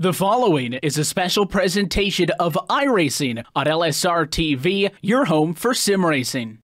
The following is a special presentation of iRacing on LSRTV, your home for sim racing.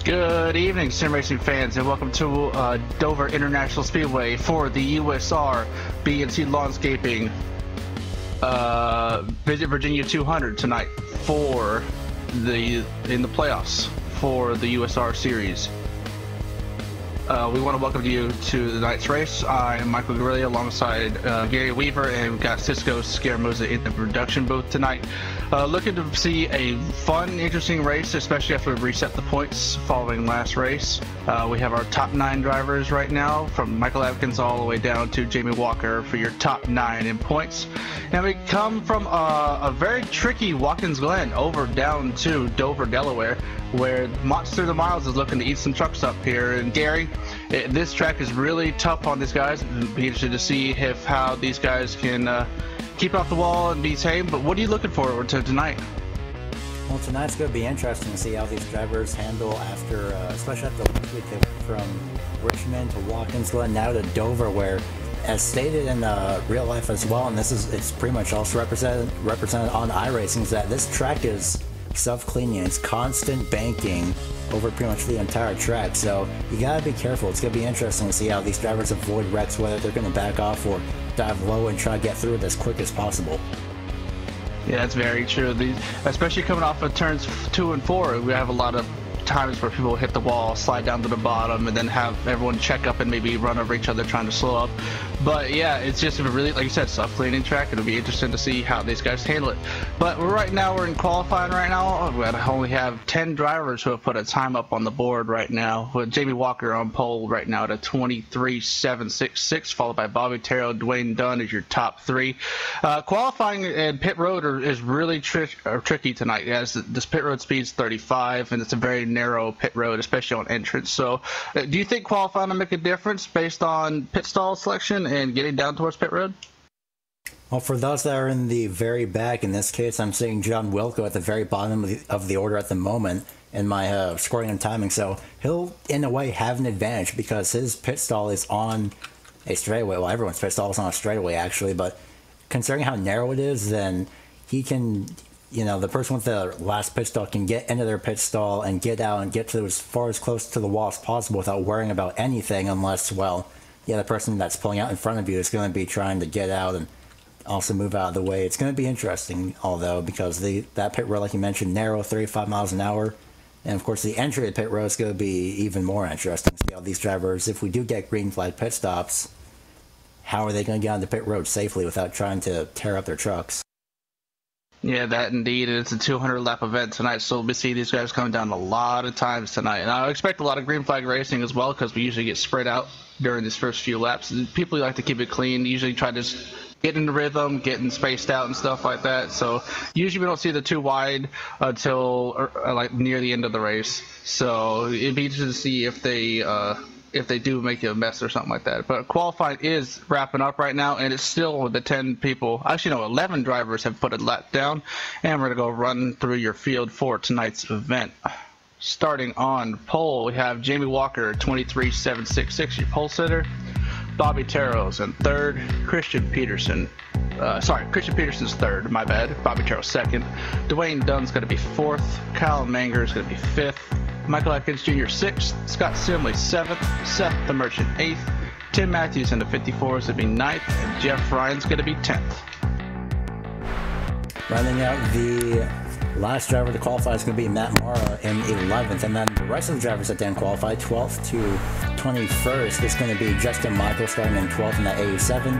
Good evening, sim racing fans, and welcome to Dover International Speedway for the USR B&C Lawnscaping Visit Virginia 200 tonight for in the playoffs for the USR series. We want to welcome you to the night's race. I'm Michael Guerrilla alongside Gary Weaver, and we've got Cisco Scaramuza in the production booth tonight. Looking to see a fun, interesting race, especially after we reset the points following last race. We have our top 9 drivers right now, from Michael Adkins all the way down to Jamie Walker for your top 9 in points. And we come from a very tricky Watkins Glen over down to Dover, Delaware, where Monster the Miles is looking to eat some trucks up here. And Gary, this track is really tough on these guys. It'll be interested to see how these guys can keep off the wall and be tame. But what are you looking forward to tonight? Well, tonight's going to be interesting to see how these drivers handle after, especially after from Richmond to Watkins Glen now to Dover, where, as stated in real life as well, and it's pretty much also represented on iRacing, is that this track is self-cleaning. It's constant banking over pretty much the entire track, so you gotta be careful. It's gonna be interesting to see how these drivers avoid wrecks, whether they're gonna back off or dive low and try to get through it as quick as possible. Yeah, that's very true. Especially coming off of turns 2 and 4, we have a lot of times where people hit the wall, slide down to the bottom, and then have everyone check up and maybe run over each other trying to slow up. But yeah, it's just a really, like you said, self-cleaning track. It'll be interesting to see how these guys handle it. But right now we're in qualifying right now. We only have 10 drivers who have put a time up on the board right now, with Jamie Walker on pole right now at a 23.766, followed by Bobby Terrell. Dwayne Dunn is your top 3. Qualifying and pit road is really tricky tonight. Yeah, this pit road speed is 35, and it's a very narrow pit road, especially on entrance. So do you think qualifying will make a difference based on pit stall selection and getting down towards pit road? Well, for those that are in the very back, in this case, I'm seeing John Wilco at the very bottom of the order at the moment in my scoring and timing. So he'll, in a way, have an advantage because his pit stall is on a straightaway. Well, everyone's pit stall is on a straightaway, actually, but considering how narrow it is, then he can, you know, the person with the last pit stall can get into their pit stall and get out and get to as far as close to the wall as possible without worrying about anything, unless, well, yeah, the person that's pulling out in front of you is going to be trying to get out and also move out of the way. It's going to be interesting, although, because that pit road, like you mentioned, narrow, 35 miles an hour. And, of course, the entry to the pit road is going to be even more interesting to see how these drivers, if we do get green flag pit stops, how are they going to get on the pit road safely without trying to tear up their trucks? Yeah, that indeed. It's a 200 lap event tonight, so we'll see these guys coming down a lot of times tonight. And I expect a lot of green flag racing as well, because we usually get spread out during these first few laps. People like to keep it clean, usually try to just get in the rhythm, getting spaced out and stuff like that. So usually we don't see the too wide until like near the end of the race. So it'd be interesting to see if they do make a mess or something like that. But qualifying is wrapping up right now, and it's still the 10 people. Actually, no, 11 drivers have put a lap down, and we're going to go run through your field for tonight's event. Starting on pole, we have Jamie Walker, 23.766, your pole sitter. Bobby Terrell's in 3rd. Christian Peterson's 3rd, my bad. Bobby Terrell 2nd. Dwayne Dunn's going to be 4th. Kyle Manger is going to be 5th. Michael Atkins Jr. 6th. Scott Simley 7th. Seth the Merchant 8th. Tim Matthews in the 54 is going to be 9th. And Jeff Ryan's going to be 10th. Rounding out the last driver to qualify is going to be Matt Mara in 11th, and then the rest of the drivers that didn't qualify, 12th to 21st, it's going to be Justin Michael starting in 12th in that 87.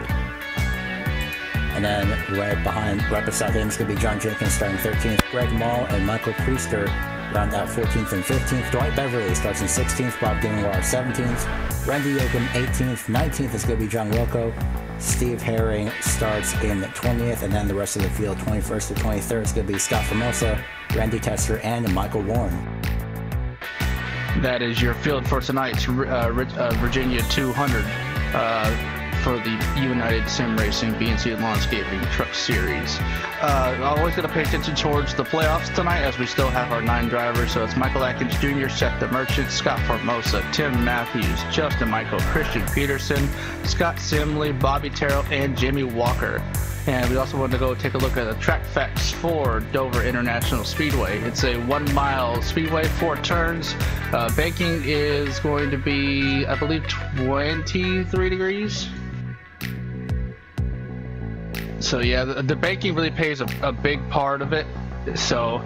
And then right beside him, it's going to be John Jenkins starting 13th. Greg Mall and Michael Priester round out 14th and 15th. Dwight Beverly starts in 16th. Bob Dingwar 17th. Randy Yoakum 18th. 19th is going to be John Wilco. Steve Herring starts in 20th. And then the rest of the field, 21st to 23rd, is going to be Scott Formosa, Randy Tester, and Michael Warren. That is your field for tonight's Virginia 200 for the United Sim Racing BNC Landscaping Truck Series. Always going to pay attention towards the playoffs tonight, as we still have our 9 drivers. So it's Michael Atkins Jr., Seth the Merchant, Scott Formosa, Tim Matthews, Justin Michael, Christian Peterson, Scott Simley, Bobby Terrell, and Jimmy Walker. And we also wanted to go take a look at the track facts for Dover International Speedway. It's a 1 mile speedway, 4 turns. Banking is going to be, I believe, 23 degrees. So yeah, the banking really plays a big part of it. So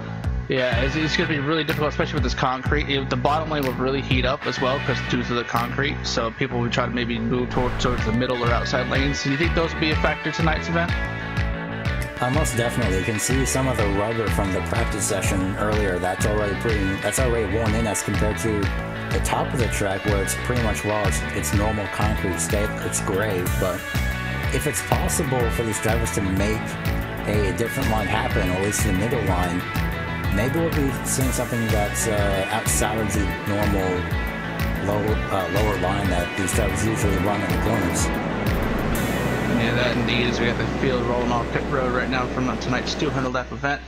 yeah, it's going to be really difficult, especially with this concrete. The bottom lane will really heat up as well because due to the concrete. So people will try to maybe move towards the middle or outside lanes. Do you think those will be a factor tonight's event? Most definitely. You can see some of the rubber from the practice session earlier. That's already worn in as compared to the top of the track, where it's pretty much it's normal concrete state. It's great, but if it's possible for these drivers to make a different line happen, or at least the middle line, maybe we'll be seeing something that's outside of the normal lower line that these drivers usually run in the corners. Yeah, that indeed is. We got the field rolling off pit road right now from tonight's 200 lap event.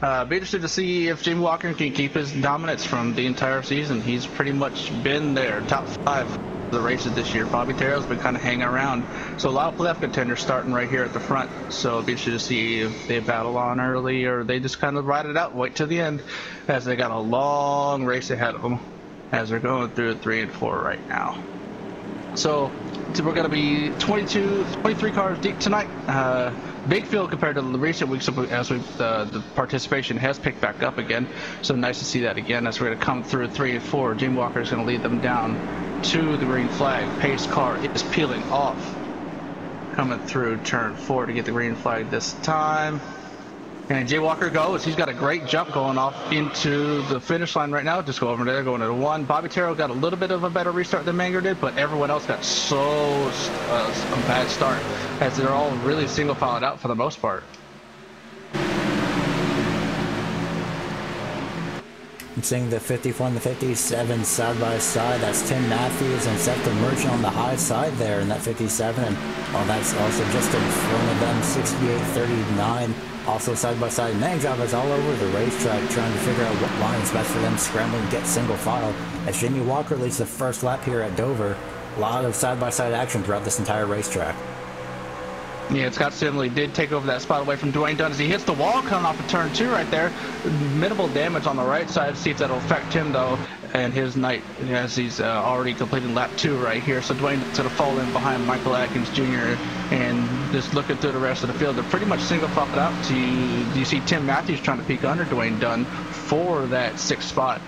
Be interested to see if Jimmy Walker can keep his dominance from the entire season. He's pretty much been there, top 5 of the races this year. Bobby Terrell's been kind of hanging around. So a lot of playoff contenders starting right here at the front. So be interested to see if they battle on early or they just kind of ride it out, wait till the end, as they got a long race ahead of them as they're going through 3 and 4 right now. So we're going to be 23 cars deep tonight. Big field compared to the recent weeks, as the participation has picked back up again. So nice to see that again as we're going to come through 3 and 4. Jim Walker is going to lead them down to the green flag. Pace car is peeling off, coming through turn 4 to get the green flag this time. And Jay Walker goes. He's got a great jump going off into the finish line right now. Just go over there, going to 1. Bobby Terrell got a little bit of a better restart than Manger did, but everyone else got a bad start, as they're all really single filed out for the most part. I'm seeing the 54 and the 57 side by side. That's Tim Matthews and Seth the Merchant on the high side there in that 57. And that's also just in front of them, 68-39. Also side by side, many drivers all over the racetrack trying to figure out what line is best for them, scrambling to get single file. As Jimmy Walker leads the first lap here at Dover, a lot of side by side action throughout this entire racetrack. Yeah, Scott Simley did take over that spot away from Dwayne Dunn as he hits the wall coming off of turn 2 right there. Minimal damage on the right side. See if that'll affect him though, and his night, as he's already completed lap 2 right here. So Dwayne's going to fall in behind Michael Atkins Jr. and just looking through the rest of the field, they're pretty much single filed out. Do you see Tim Matthews trying to peek under Dwayne Dunn for that 6th spot?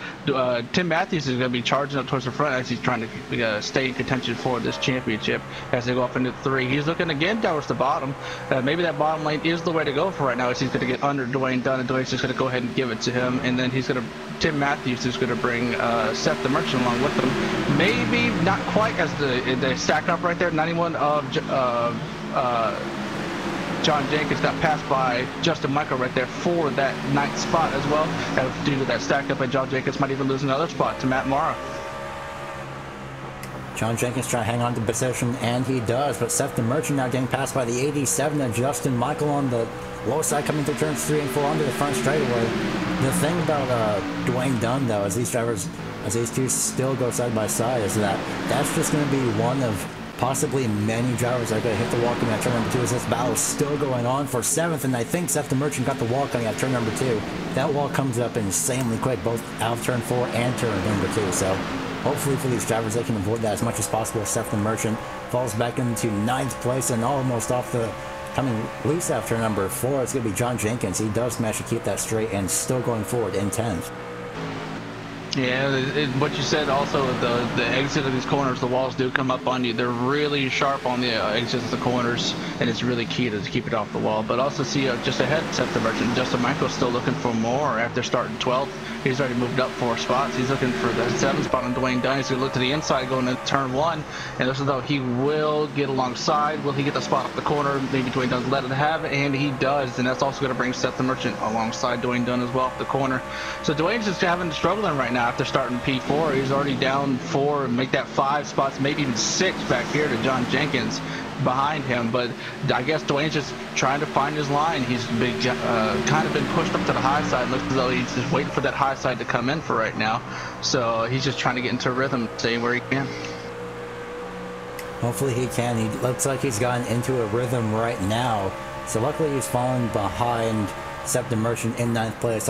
Tim Matthews is going to be charging up towards the front as he's trying to stay in contention for this championship as they go up into 3. He's looking again towards the bottom. Maybe that bottom lane is the way to go for right now, as he's going to get under Dwayne Dunn, and Dwayne's just going to go ahead and give it to him. And then Tim Matthews is going to bring Seth the Merchant along with him. Maybe not quite as they stack up right there. 91 of John Jenkins got passed by Justin Michael right there for that 9th spot as well. Due to that stack up, and John Jenkins might even lose another spot to Matt Mara. John Jenkins trying to hang on to position, and he does, but Seth the Merchant now getting passed by the 87 and Justin Michael on the low side, coming through turns 3 and 4 onto the front straightaway. The thing about Dwayne Dunn, though, as these two still go side by side, is that's just going to be one of possibly many drivers that are going to hit the wall coming out turn number 2, as this battle is still going on for 7th, and I think Seth the Merchant got the wall coming out turn number 2. That wall comes up insanely quick, both out of turn 4 and turn number 2, so hopefully for these drivers they can avoid that as much as possible. Seth the Merchant falls back into 9th place and almost off the coming loose after number 4. It's going to be John Jenkins. He does manage to keep that straight and still going forward in 10th. Yeah, what you said also, the exit of these corners, the walls do come up on you. They're really sharp on the exits of the corners, and it's really key to keep it off the wall. But also see just ahead, Seth the Merchant, Justin Michael's still looking for more after starting 12th. He's already moved up 4 spots. He's looking for the 7th spot on Dwayne Dunn. He's going to look to the inside going into turn 1. And this is though he will get alongside. Will he get the spot off the corner? Maybe Dwayne Dunn's let it have it, and he does. And that's also going to bring Seth the Merchant alongside Dwayne Dunn as well off the corner. So Dwayne's just struggling right now after starting P4. He's already down 4 and make that 5 spots, maybe even 6 back here to John Jenkins behind him. But I guess Dwayne's just trying to find his line. He's been, kind of been pushed up to the high side. Looks as though he's just waiting for that high side to come in for right now. So he's just trying to get into a rhythm, staying where he can. Hopefully he can. He looks like he's gotten into a rhythm right now. So luckily he's fallen behind Seth the Merchant in 9th place.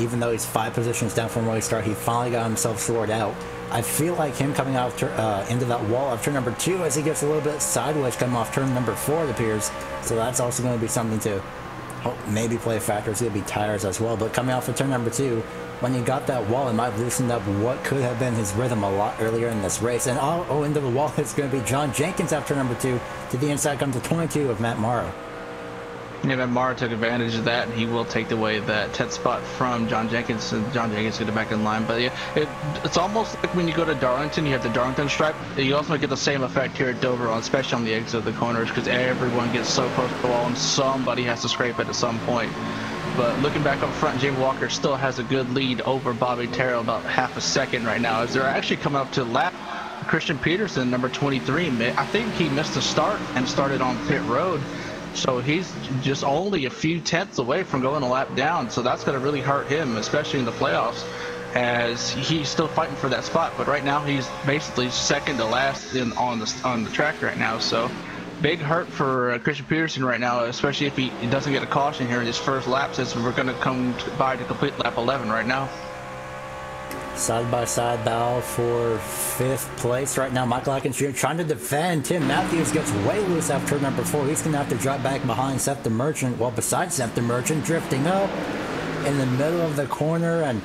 Even though he's 5 positions down from where he started, he finally got himself sorted out. I feel like him coming out into that wall of turn number 2 as he gets a little bit sideways coming off turn number 4, it appears. So that's also going to be something to maybe play a factor. It's going to be tires as well. But coming off of turn number 2, when he got that wall, it might have loosened up what could have been his rhythm a lot earlier in this race. And into the wall, it's going to be John Jenkins after number 2. To the inside comes the 22 of Matt Morrow. Yeah, Matt Morrow took advantage of that, and he will take away that 10th spot from John Jenkins, and John Jenkins get it back in line. But yeah, it's almost like when you go to Darlington, you have the Darlington stripe. You also get the same effect here at Dover, especially on the exit of the corners, because everyone gets so close to the wall, and somebody has to scrape it at some point. But looking back up front, Jamie Walker still has a good lead over Bobby Terrell, about half a second right now, as they're actually coming up to lap. Christian Peterson, number 23, I think he missed the start and started on pit road. So he's just only a few tenths away from going a lap down. So that's going to really hurt him, especially in the playoffs, as he's still fighting for that spot. But right now he's basically second to last on the track right now. So big hurt for Christian Peterson right now, especially if he doesn't get a caution here in his first lap, since we're going to come by to complete lap 11 right now. Side-by-side battle for 5th place right now. Michael Atkins Jr. trying to defend. Tim Matthews gets way loose after turn number 4. He's going to have to drop back behind Seth the Merchant. Well, besides Seth the Merchant, drifting up in the middle of the corner, and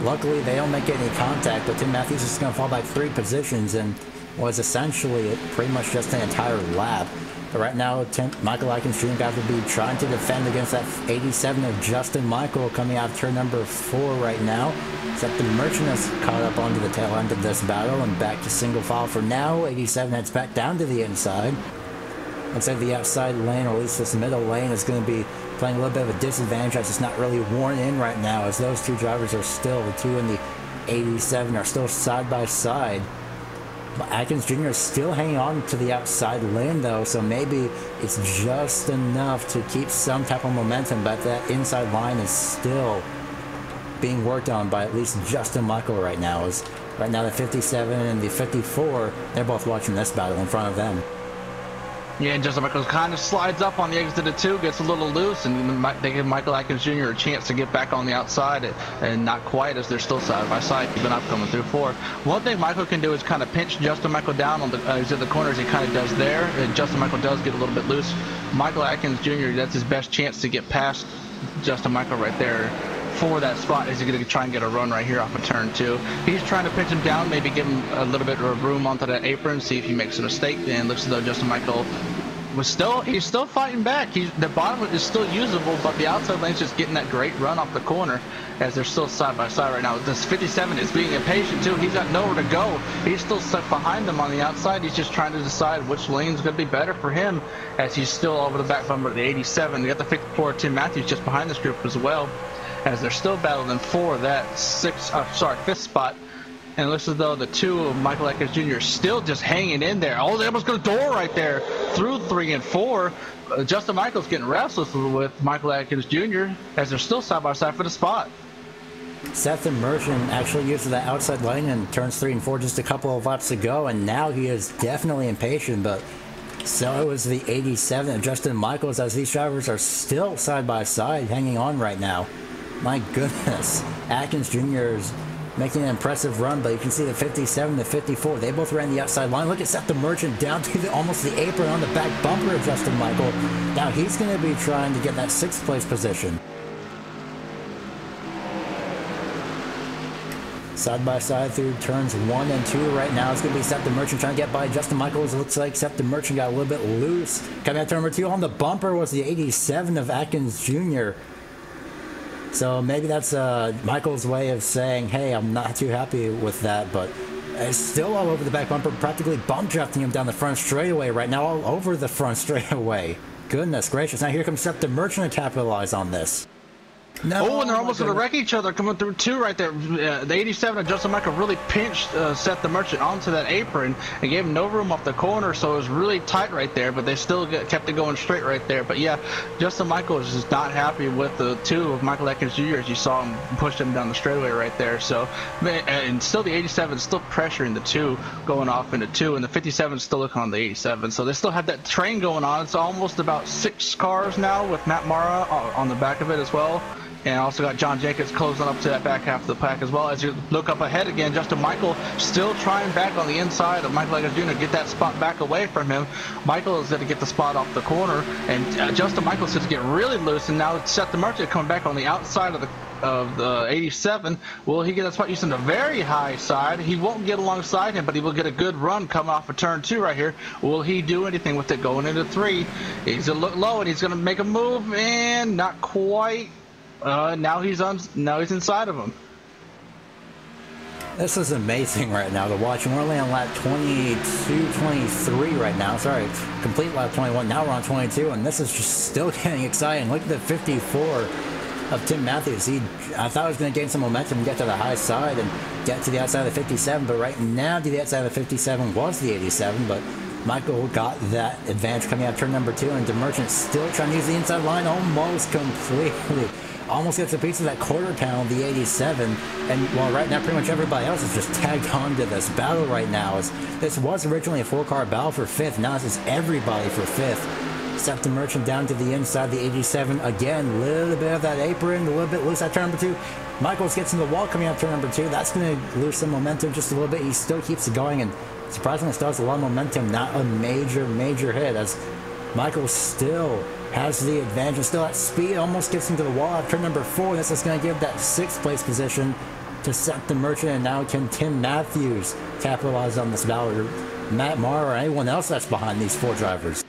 luckily they don't make any contact, but Tim Matthews is going to fall back 3 positions and was essentially pretty much just an entire lap. But right now, Michael Atkins Jr. got to be trying to defend against that 87 of Justin Michael coming out of turn number 4 right now. Except the Merchant has caught up onto the tail end of this battle and back to single file for now. 87 heads back down to the inside. Looks like the outside lane, or at least this middle lane, is going to be playing a little bit of a disadvantage as it's not really worn in right now, as those 2 drivers are still, the 2 and the 87 are still side by side. Atkins Jr. is still hanging on to the outside lane though, so maybe it's just enough to keep some type of momentum, but that inside line is still being worked on by at least Justin Michael right now. As right now the 57 and the 54, they're both watching this battle in front of them. Yeah, and Justin Michaels kind of slides up on the exit of 2, gets a little loose, and they give Michael Atkins Jr. a chance to get back on the outside, and not quite, as they're still side by side, keeping up coming through 4. One thing Michael can do is kind of pinch Justin Michael down on the exit of the corners. He kind of does there, and Justin Michael does get a little bit loose. Michael Atkins Jr., that's his best chance to get past Justin Michael right there for that spot. Is he going to try and get a run right here off of turn 2? He's trying to pinch him down, maybe give him a little bit of room onto that apron, see if he makes a mistake, and looks as though Justin Michael he's still fighting back. The bottom is still usable, but the outside lane's just getting that great run off the corner, as they're still side by side right now. This 57 is being impatient too. He's got nowhere to go. He's still stuck behind them on the outside. He's just trying to decide which lane's going to be better for him, as he's still over the back bumper of the 87. You got the 54 Tim Matthews just behind this group as well, as they're still battling for that 5th spot. And it looks as though the 2 of Michael Atkins Jr. is still just hanging in there. Oh, they almost got a door right there through 3 and 4. Justin Michael's getting restless with Michael Atkins Jr. as they're still side by side for the spot. Seth the Merchant actually uses that outside lane in turns 3 and 4 just a couple of laps ago, and now he is definitely impatient, but so is the 87 of Justin Michaels, as these drivers are still side by side hanging on right now. My goodness, Atkins Jr. is making an impressive run, but you can see the 57, the 54, they both ran the outside line. Look at Seth the Merchant down to almost the apron on the back bumper of Justin Michael. Now he's going to be trying to get that 6th place position. Side by side through turns 1 and 2 right now. It's going to be Seth the Merchant trying to get by Justin Michaels. It looks like Seth the Merchant got a little bit loose. Coming out turn number 2 on the bumper was the 87 of Atkins Jr. So maybe that's Michaels' way of saying, hey, I'm not too happy with that, but it's still all over the back bumper, practically bump drafting him down the front straightaway right now, all over the front straightaway. Goodness gracious. Now here comes Seth the Merchant to capitalize on this. No, oh, and they're almost going to wreck each other coming through 2 right there. The 87 of Justin Michael really pinched Seth the Merchant onto that apron and gave him no room off the corner, so it was really tight right there, but they still kept it going straight right there. But yeah, Justin Michael is just not happy with the 2 of Michael Atkins Jr. as you saw him push him down the straightaway right there. So, and still the 87 is still pressuring the 2 going off into 2, and the 57 is still looking on the 87. So they still have that train going on. It's almost about 6 cars now with Matt Mara on the back of it as well. And also got John Jenkins closing up to that back half of the pack as well. As you look up ahead again, Justin Michael still trying back on the inside of Michael Atkins Jr. Get that spot back away from him. Michael is going to get the spot off the corner, and Justin Michael is get really loose. And now Seth the Merchant coming back on the outside of the 87. Will he get a spot using the very high side? He won't get alongside him, but he will get a good run coming off of turn 2 right here. Will he do anything with it going into 3? He's going to look low, and he's going to make a move, and not quite. Now he's inside of him. This is amazing right now to watch. We're only on lap 22, 23 right now. Sorry, complete lap 21. Now we're on 22, and this is just still getting exciting. Look at the 54 of Tim Matthews. I thought he was going to gain some momentum and get to the high side and get to the outside of the 57, but right now to the outside of the 57 was the 87, but Michael got that advantage coming out of turn number 2, and the Merchant still trying to use the inside line almost completely. Almost gets a piece of that quarter panel, the 87, and while right now pretty much everybody else is just tagged on to this battle right now. This was originally a 4-car battle for 5th, now this is everybody for 5th. Seth the Merchant down to the inside, the 87, again, a little bit of that apron, a little bit loose at turn number 2. Michaels gets in the wall coming out turn number 2, that's going to lose some momentum just a little bit. He still keeps it going, and surprisingly still has a lot of momentum, not a major hit, as Michael still has the advantage and still at speed, almost gets into the wall at turn number 4. This is going to give that 6th place position to Seth the Merchant, and now can Tim Matthews capitalize on this battle, or Matt Maher, or anyone else that's behind these 4 drivers.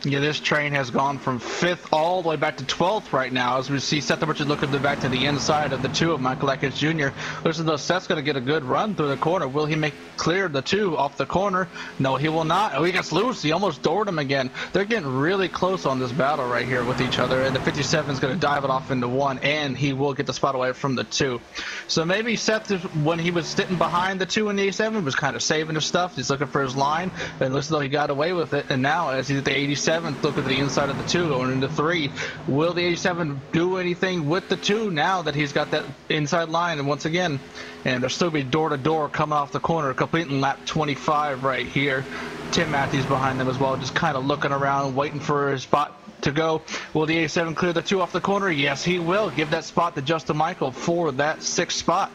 Yeah, this train has gone from 5th all the way back to 12th right now, as we see Seth the Merchant looking back to the inside of the 2 of Michael Atkins Jr. Listen, though, Seth's going to get a good run through the corner. Will he make clear the 2 off the corner? No, he will not. Oh, he gets loose. He almost doored him again. They're getting really close on this battle right here with each other, and the 57 is going to dive it off into 1, and he will get the spot away from the 2. So maybe Seth, when he was sitting behind the 2 and the 87, was kind of saving his stuff. He's looking for his line, and listen, though, he got away with it, and now as he's at the 87, look at the inside of the 2 going into 3. Will the 87 do anything with the 2 now that he's got that inside line? And once again, and there'll still be door to door coming off the corner, completing lap 25 right here. Tim Matthews behind them as well, just kind of looking around, waiting for his spot to go. Will the 87 clear the 2 off the corner? Yes, he will. Give that spot to Justin Michael for that 6th spot.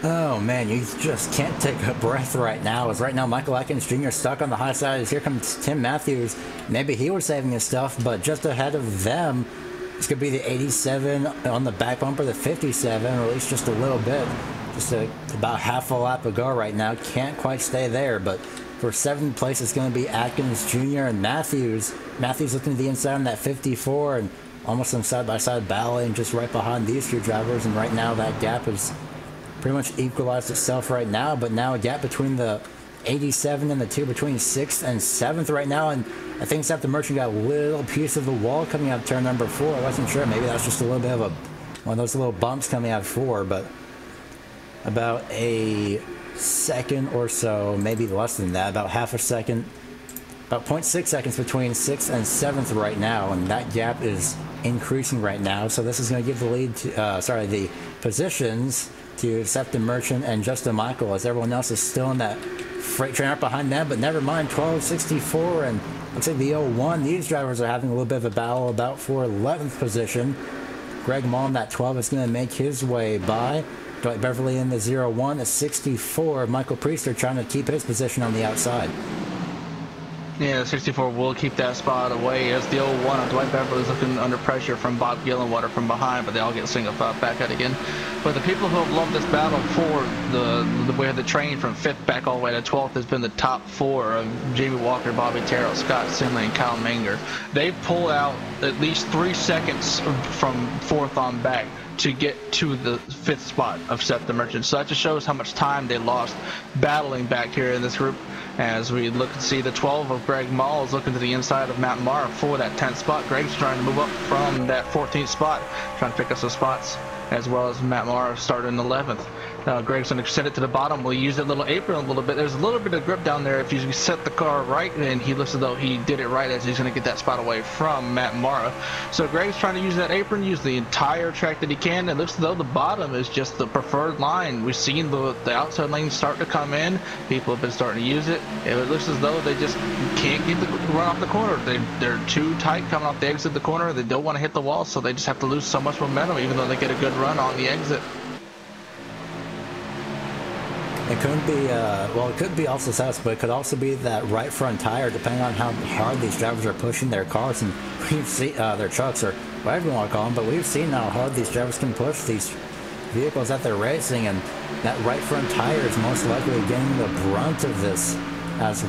Oh man, you just can't take a breath right now. As right now Michael Atkins Jr. stuck on the high side. As here comes Tim Matthews. Maybe he was saving his stuff, but just ahead of them, it's going to be the 87 on the back bumper, the 57, or at least just a little bit. Just about half a lap to go right now. Can't quite stay there, but for 7th place, it's going to be Atkins Jr. and Matthews. Matthews looking to the inside on that 54, and almost some side-by-side battling just right behind these 2 drivers. And right now, that gap is pretty much equalized itself right now, but now a gap between the 87 and the 2 between 6th and 7th right now, and I think Seth the Merchant got a little piece of the wall coming out of turn number 4. I wasn't sure, maybe that's just a little bit of one of those little bumps coming out of 4, but about a second or so, maybe less than that, about half a second, about 0.6 seconds between 6th and 7th right now, and that gap is increasing right now, so this is going to give the lead to, the positions to Seth the Merchant and Justin Michael, as everyone else is still in that freight train right behind them, but never mind, 1264 and looks like the 01. These drivers are having a little bit of a battle about for 11th position. Greg Mullen, that 12, is going to make his way by. Dwight Beverly in the 01, the 64. Michael Priester trying to keep his position on the outside. Yeah, 64 will keep that spot away as the 0-1 of Dwight Beverly's looking under pressure from Bob Gillenwater from behind, but they all get single file back out again. But the people who have loved this battle for the way of the train from 5th back all the way to 12th has been the top 4 of Jamie Walker, Bobby Terrell, Scott Simley, and Kyle Manger. They pull out at least 3 seconds from 4th on back to get to the 5th spot of Seth the Merchant. So that just shows how much time they lost battling back here in this group. As we look to see the 12 of Greg Mall is looking to the inside of Matt Marr for that 10th spot. Greg's trying to move up from that 14th spot, trying to pick up some spots, as well as Matt Marr starting 11th. Greg's going to send it to the bottom. We'll use that little apron a little bit. There's a little bit of grip down there if you set the car right, and he looks as though he did it right as he's going to get that spot away from Matt Mara. So Greg's trying to use that apron, use the entire track that he can. It looks as though the bottom is just the preferred line. We've seen the outside lanes start to come in. People have been starting to use it. It looks as though they just can't get the run off the corner. They're too tight coming off the exit of the corner. They don't want to hit the wall, so they just have to lose so much momentum even though they get a good run on the exit. It could be, well, it could be also South, but it could also be that right front tire, depending on how hard these drivers are pushing their cars, and we've seen their trucks, or whatever you want to call them, but we've seen how hard these drivers can push these vehicles that they're racing, and that right front tire is most likely getting the brunt of this, as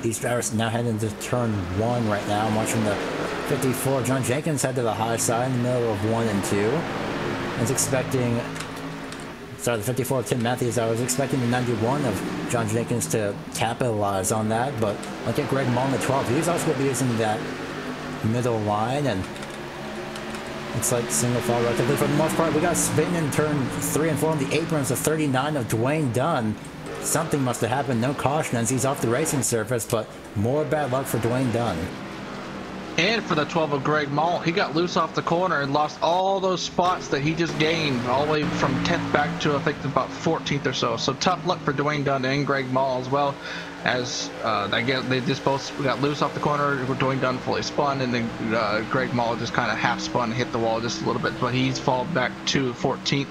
these drivers now head into turn 1 right now. I'm watching the 54. John Jenkins head to the high side in the middle of 1 and 2. I was expecting... Sorry, the 54 of Tim Matthews. I was expecting the 91 of John Jenkins to capitalize on that, but look at Greg Mullen, the 12. He's also going to be using that middle line, and it's like single file relatively for the most part. We got spin in turn 3 and 4 on the aprons of 39 of Dwayne Dunn. Something must have happened. No caution as he's off the racing surface, but more bad luck for Dwayne Dunn. And for the 12 of Greg Mall, he got loose off the corner and lost all those spots that he just gained all the way from 10th back to I think about 14th or so. So tough luck for Dwayne Dunn and Greg Mall as well, as I guess they just both got loose off the corner. Dwayne Dunn fully spun, and then Greg Mall just kind of half spun and hit the wall just a little bit, but he's fallen back to 14th.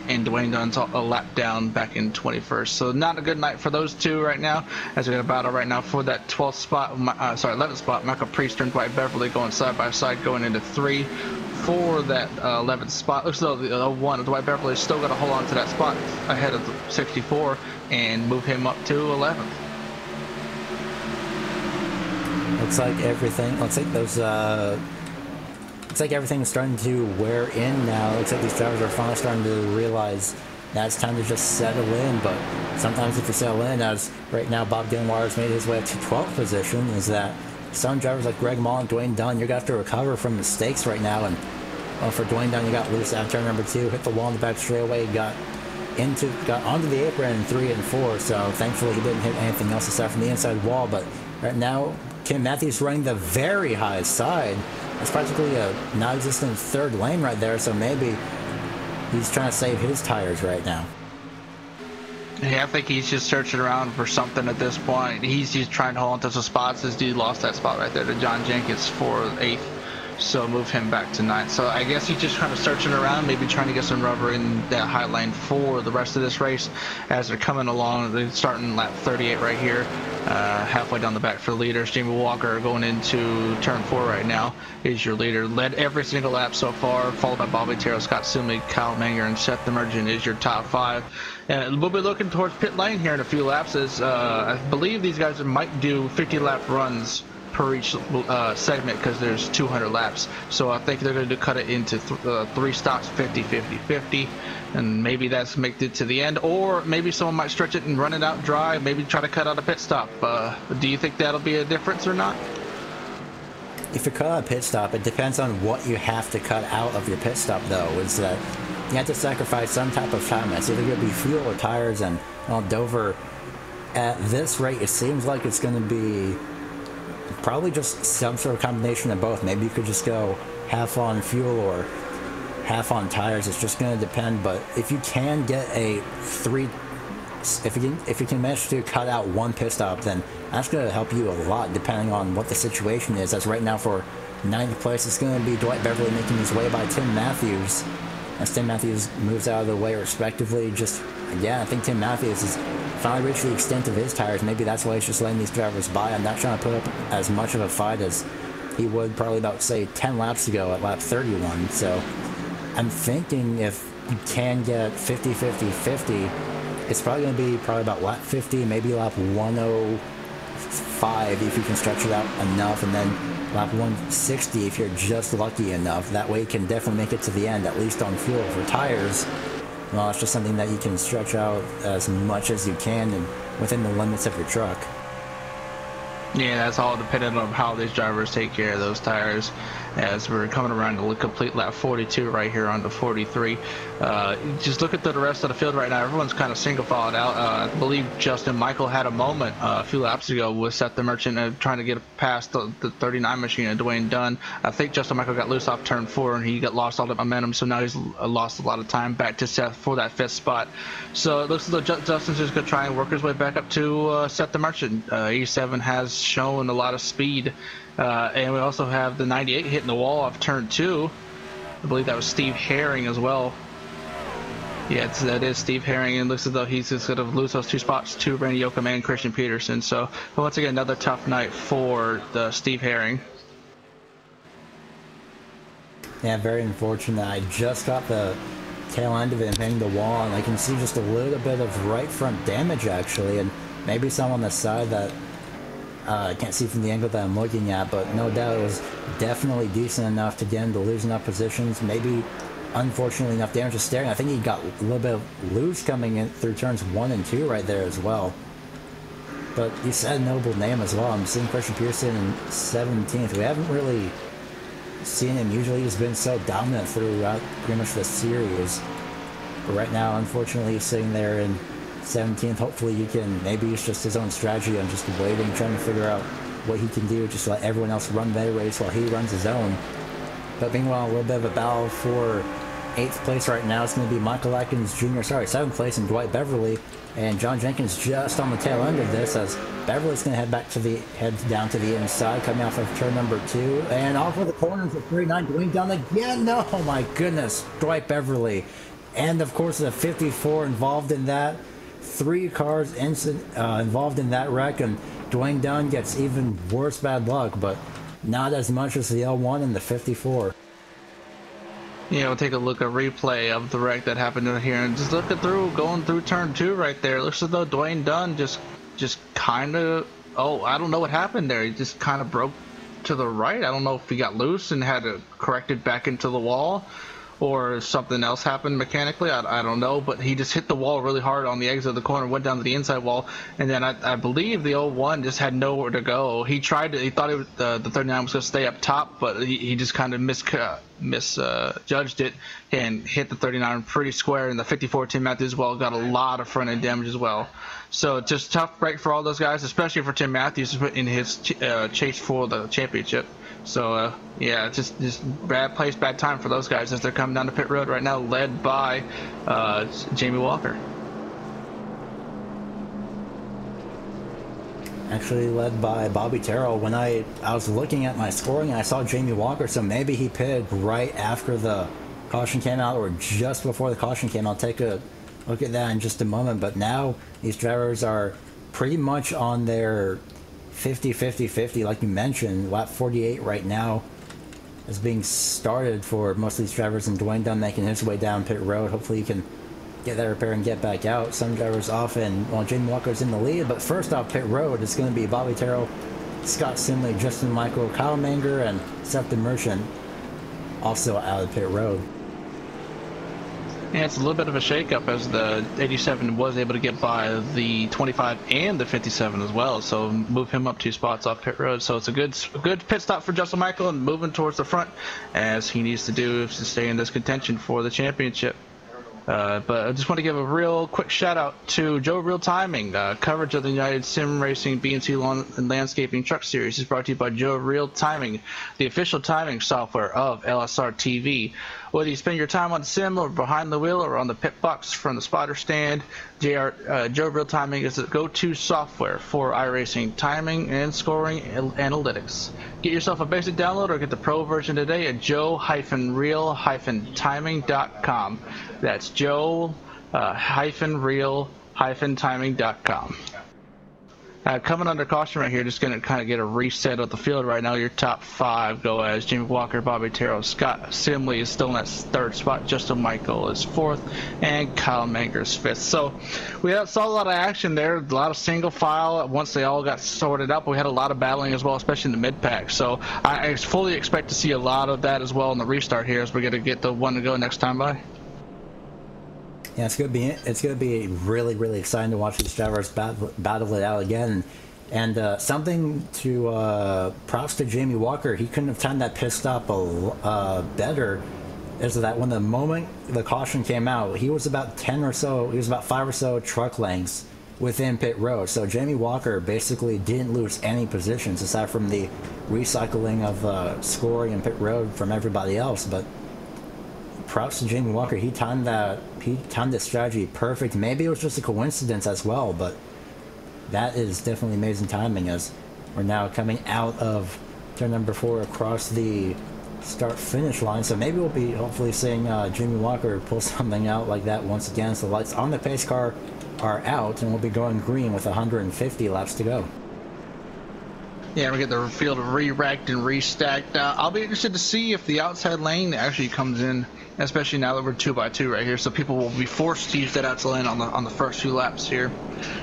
And Dwayne Dunn's a lap down back in 21st. So not a good night for those two right now, as we're going to battle right now for that 12th spot, 11th spot. Michael Priester and Dwight Beverly going side by side, going into 3 for that 11th spot. Looks as though the 1 of Dwight Beverly is still going to hold on to that spot ahead of the 64 and move him up to 11th. Looks like everything, looks like those, it's like everything's starting to wear in now. Looks like these drivers are finally starting to realize now it's time to just settle in, but sometimes if you settle in, as right now Bob Gillenwater's made his way up to 12th position, is that some drivers like Greg Mall and Dwayne Dunn, you're going to have to recover from mistakes right now, and well, for Dwayne Dunn, you got loose after turn number 2, hit the wall in the back straightaway, got onto the apron in 3 and 4, so thankfully he didn't hit anything else aside from the inside wall, but right now, Tim Matthews running the very high side. It's practically a non-existent 3rd lane right there, so maybe he's trying to save his tires right now. Yeah, I think he's just searching around for something at this point. He's trying to hold on to some spots. This dude lost that spot right there to John Jenkins for 8th, so move him back to 9th. So I guess he's just kind of searching around, maybe trying to get some rubber in that high lane for the rest of this race as they're coming along. They're starting lap 38 right here. Halfway down the back for the leaders. Jamie Walker going into turn 4 right now is your leader. Led every single lap so far, followed by Bobby Terrell, Scott Simley, Kyle Manger, and Seth the Merchant is your top 5. And we'll be looking towards pit lane here in a few laps, as I believe these guys might do 50-lap runs per each segment because there's 200 laps. So I think they're going to cut it into 3 stops, 50, 50, 50. And maybe that's make it to the end, or maybe someone might stretch it and run it out dry, maybe try to cut out a pit stop. Do you think that'll be a difference or not? If you cut out a pit stop, it depends on what you have to cut out of your pit stop, though. Is that you have to sacrifice some type of time. It's either going to be fuel or tires, and well, Dover, at this rate, it seems like it's going to be probably just some sort of combination of both. Maybe you could just go half on fuel or half on tires. It's just going to depend, but if you can get a if you can manage to cut out 1 pit stop, then that's going to help you a lot depending on what the situation is. As right now for 9th place, it's going to be Dwight Beverly making his way by Tim Matthews, as Tim Matthews moves out of the way respectively. Just again, I think Tim Matthews is finally reached the extent of his tires. Maybe that's why he's just letting these drivers by. I'm not trying to put up as much of a fight as he would probably about, say, 10 laps ago at lap 31. So I'm thinking if you can get 50-50-50, it's probably going to be about lap 50, maybe lap 105 if you can stretch it out enough, and then lap 160 if you're just lucky enough. That way you can definitely make it to the end, at least on fuel. For tires, well, it's just something that you can stretch out as much as you can and within the limits of your truck. Yeah, that's all dependent on how these drivers take care of those tires. As we're coming around to complete lap 42 right here on the 43. Just look at the rest of the field right now. Everyone's kind of single filed out. I believe Justin Michael had a moment a few laps ago with Seth the Merchant trying to get past the 39 machine and Dwayne Dunn. I think Justin Michael got loose off turn 4 and he got lost all that momentum, so now he's lost a lot of time back to Seth for that 5th spot. So it looks as though Justin's just going to try and work his way back up to Seth the Merchant. E7 has shown a lot of speed. And we also have the 98 hitting the wall off turn 2. I believe that was Steve Herring as well. Yeah, that is Steve Herring, and it looks as though he's just going to lose those 2 spots to Randy Yoakum and Christian Peterson. So once again, another tough night for the Steve Herring. Yeah, very unfortunate. I just got the tail end of it hitting the wall, and I can see just a little bit of right front damage actually, and maybe some on the side that I can't see from the angle that I'm looking at, but no doubt it was definitely decent enough to get him to lose enough positions. Maybe, unfortunately, enough damage to steering. I think he got a little bit of loose coming in through turns 1 and 2 right there as well. But he said a noble name as well. I'm seeing Christian Pearson in 17th. We haven't really seen him. Usually he's been so dominant throughout pretty much the series. But right now, unfortunately, he's sitting there in 17th. Hopefully he can, maybe it's just his own strategy on just waiting, trying to figure out what he can do, just let everyone else run their race while he runs his own. But meanwhile, a little bit of a battle for 8th place right now. It's going to be Michael Atkins Jr., 7th place, and Dwight Beverly. And John Jenkins just on the tail end of this, as Beverly's going to head down to the inside, coming off of turn number 2. And off of the corners of 39, Dwayne Dunn again. No, oh my goodness, Dwight Beverly. And of course the 54 involved in that. 3 cars involved in that wreck, and Dwayne Dunn gets even worse bad luck, but not as much as the L1 and the 54. Yeah, we'll take a look at a replay of the wreck that happened in here, and just going through turn 2 right there. It looks as though Dwayne Dunn just kind of, I don't know what happened there. He just kind of broke to the right. I don't know if he got loose and had to correct it back into the wall, or something else happened mechanically. I don't know, but he just hit the wall really hard on the exit of the corner, went down to the inside wall, and then I believe the 01 just had nowhere to go. He thought the 39 was going to stay up top, but he just kind of misjudged it and hit the 39 pretty square, and the 54 Tim Matthews got a lot of front end damage as well. So just tough break for all those guys, especially for Tim Matthews in his chase for the championship. So yeah, just bad place, bad time for those guys as they're coming down the pit road right now, led by Jamie Walker. Actually led by Bobby Terrell. When I was looking at my scoring, I saw Jamie Walker, so maybe he pitted right after the caution came out or just before the caution came out. I'll take a look at that in just a moment, but now these drivers are pretty much on their 50-50-50, like you mentioned. Lap 48 right now is being started for most of these drivers, and Dwayne Dunn making his way down pit road. Hopefully he can get that repair and get back out. Some drivers off, and Jamie Walker's in the lead, but first off pit road is going to be Bobby Terrell, Scott Simley, Justin Michael, Kyle Manger, and Seth the Merchant also out of pit road. Yeah, it's a little bit of a shakeup as the 87 was able to get by the 25 and the 57 as well, so move him up 2 spots off pit road. So it's a good pit stop for Justin Michael and moving towards the front as he needs to do to stay in this contention for the championship. But I just want to give a real quick shout out to Joe Real Timing. Coverage of the United Sim Racing BNC Lawn and Landscaping Truck Series is brought to you by Joe Real Timing, the official timing software of LSRTV. Whether you spend your time on the sim or behind the wheel or on the pit box from the spotter stand, Joe Real Timing is the go-to software for iRacing timing and scoring analytics. Get yourself a basic download or get the pro version today at joe-real-timing.com. That's joe-real-timing.com. midway-timing.com. Coming under caution right here, just going to kind of get a reset of the field right now. Your top 5 go as Jamie Walker, Bobby Terrell, Scott Simley is still in that 3rd spot, Justin Michael is 4th, and Kyle Manger is 5th. So we saw a lot of action there, a lot of single file once they all got sorted up. We had a lot of battling as well, especially in the mid-pack. So I fully expect to see a lot of that as well in the restart here as we're going to get the one to go next time by. Yeah, it's gonna be really, really exciting to watch these drivers battle it out again. And something to props to Jamie Walker, he couldn't have timed that pit stop better. Is that when the moment the caution came out, he was about 5 or so truck lengths within pit road. So Jamie Walker basically didn't lose any positions aside from the recycling of scoring in pit road from everybody else. But props to Jamie Walker. He timed this strategy perfect. Maybe it was just a coincidence as well, but that is definitely amazing timing as we're now coming out of turn number 4 across the start-finish line. So maybe we'll be hopefully seeing Jamie Walker pull something out like that once again. So the lights on the pace car are out, and we'll be going green with 150 laps to go. Yeah, we get the field re-racked and restacked. I'll be interested to see if the outside lane actually comes in, especially now that we're 2x2 right here. So people will be forced to use that outside lane on the first few laps here.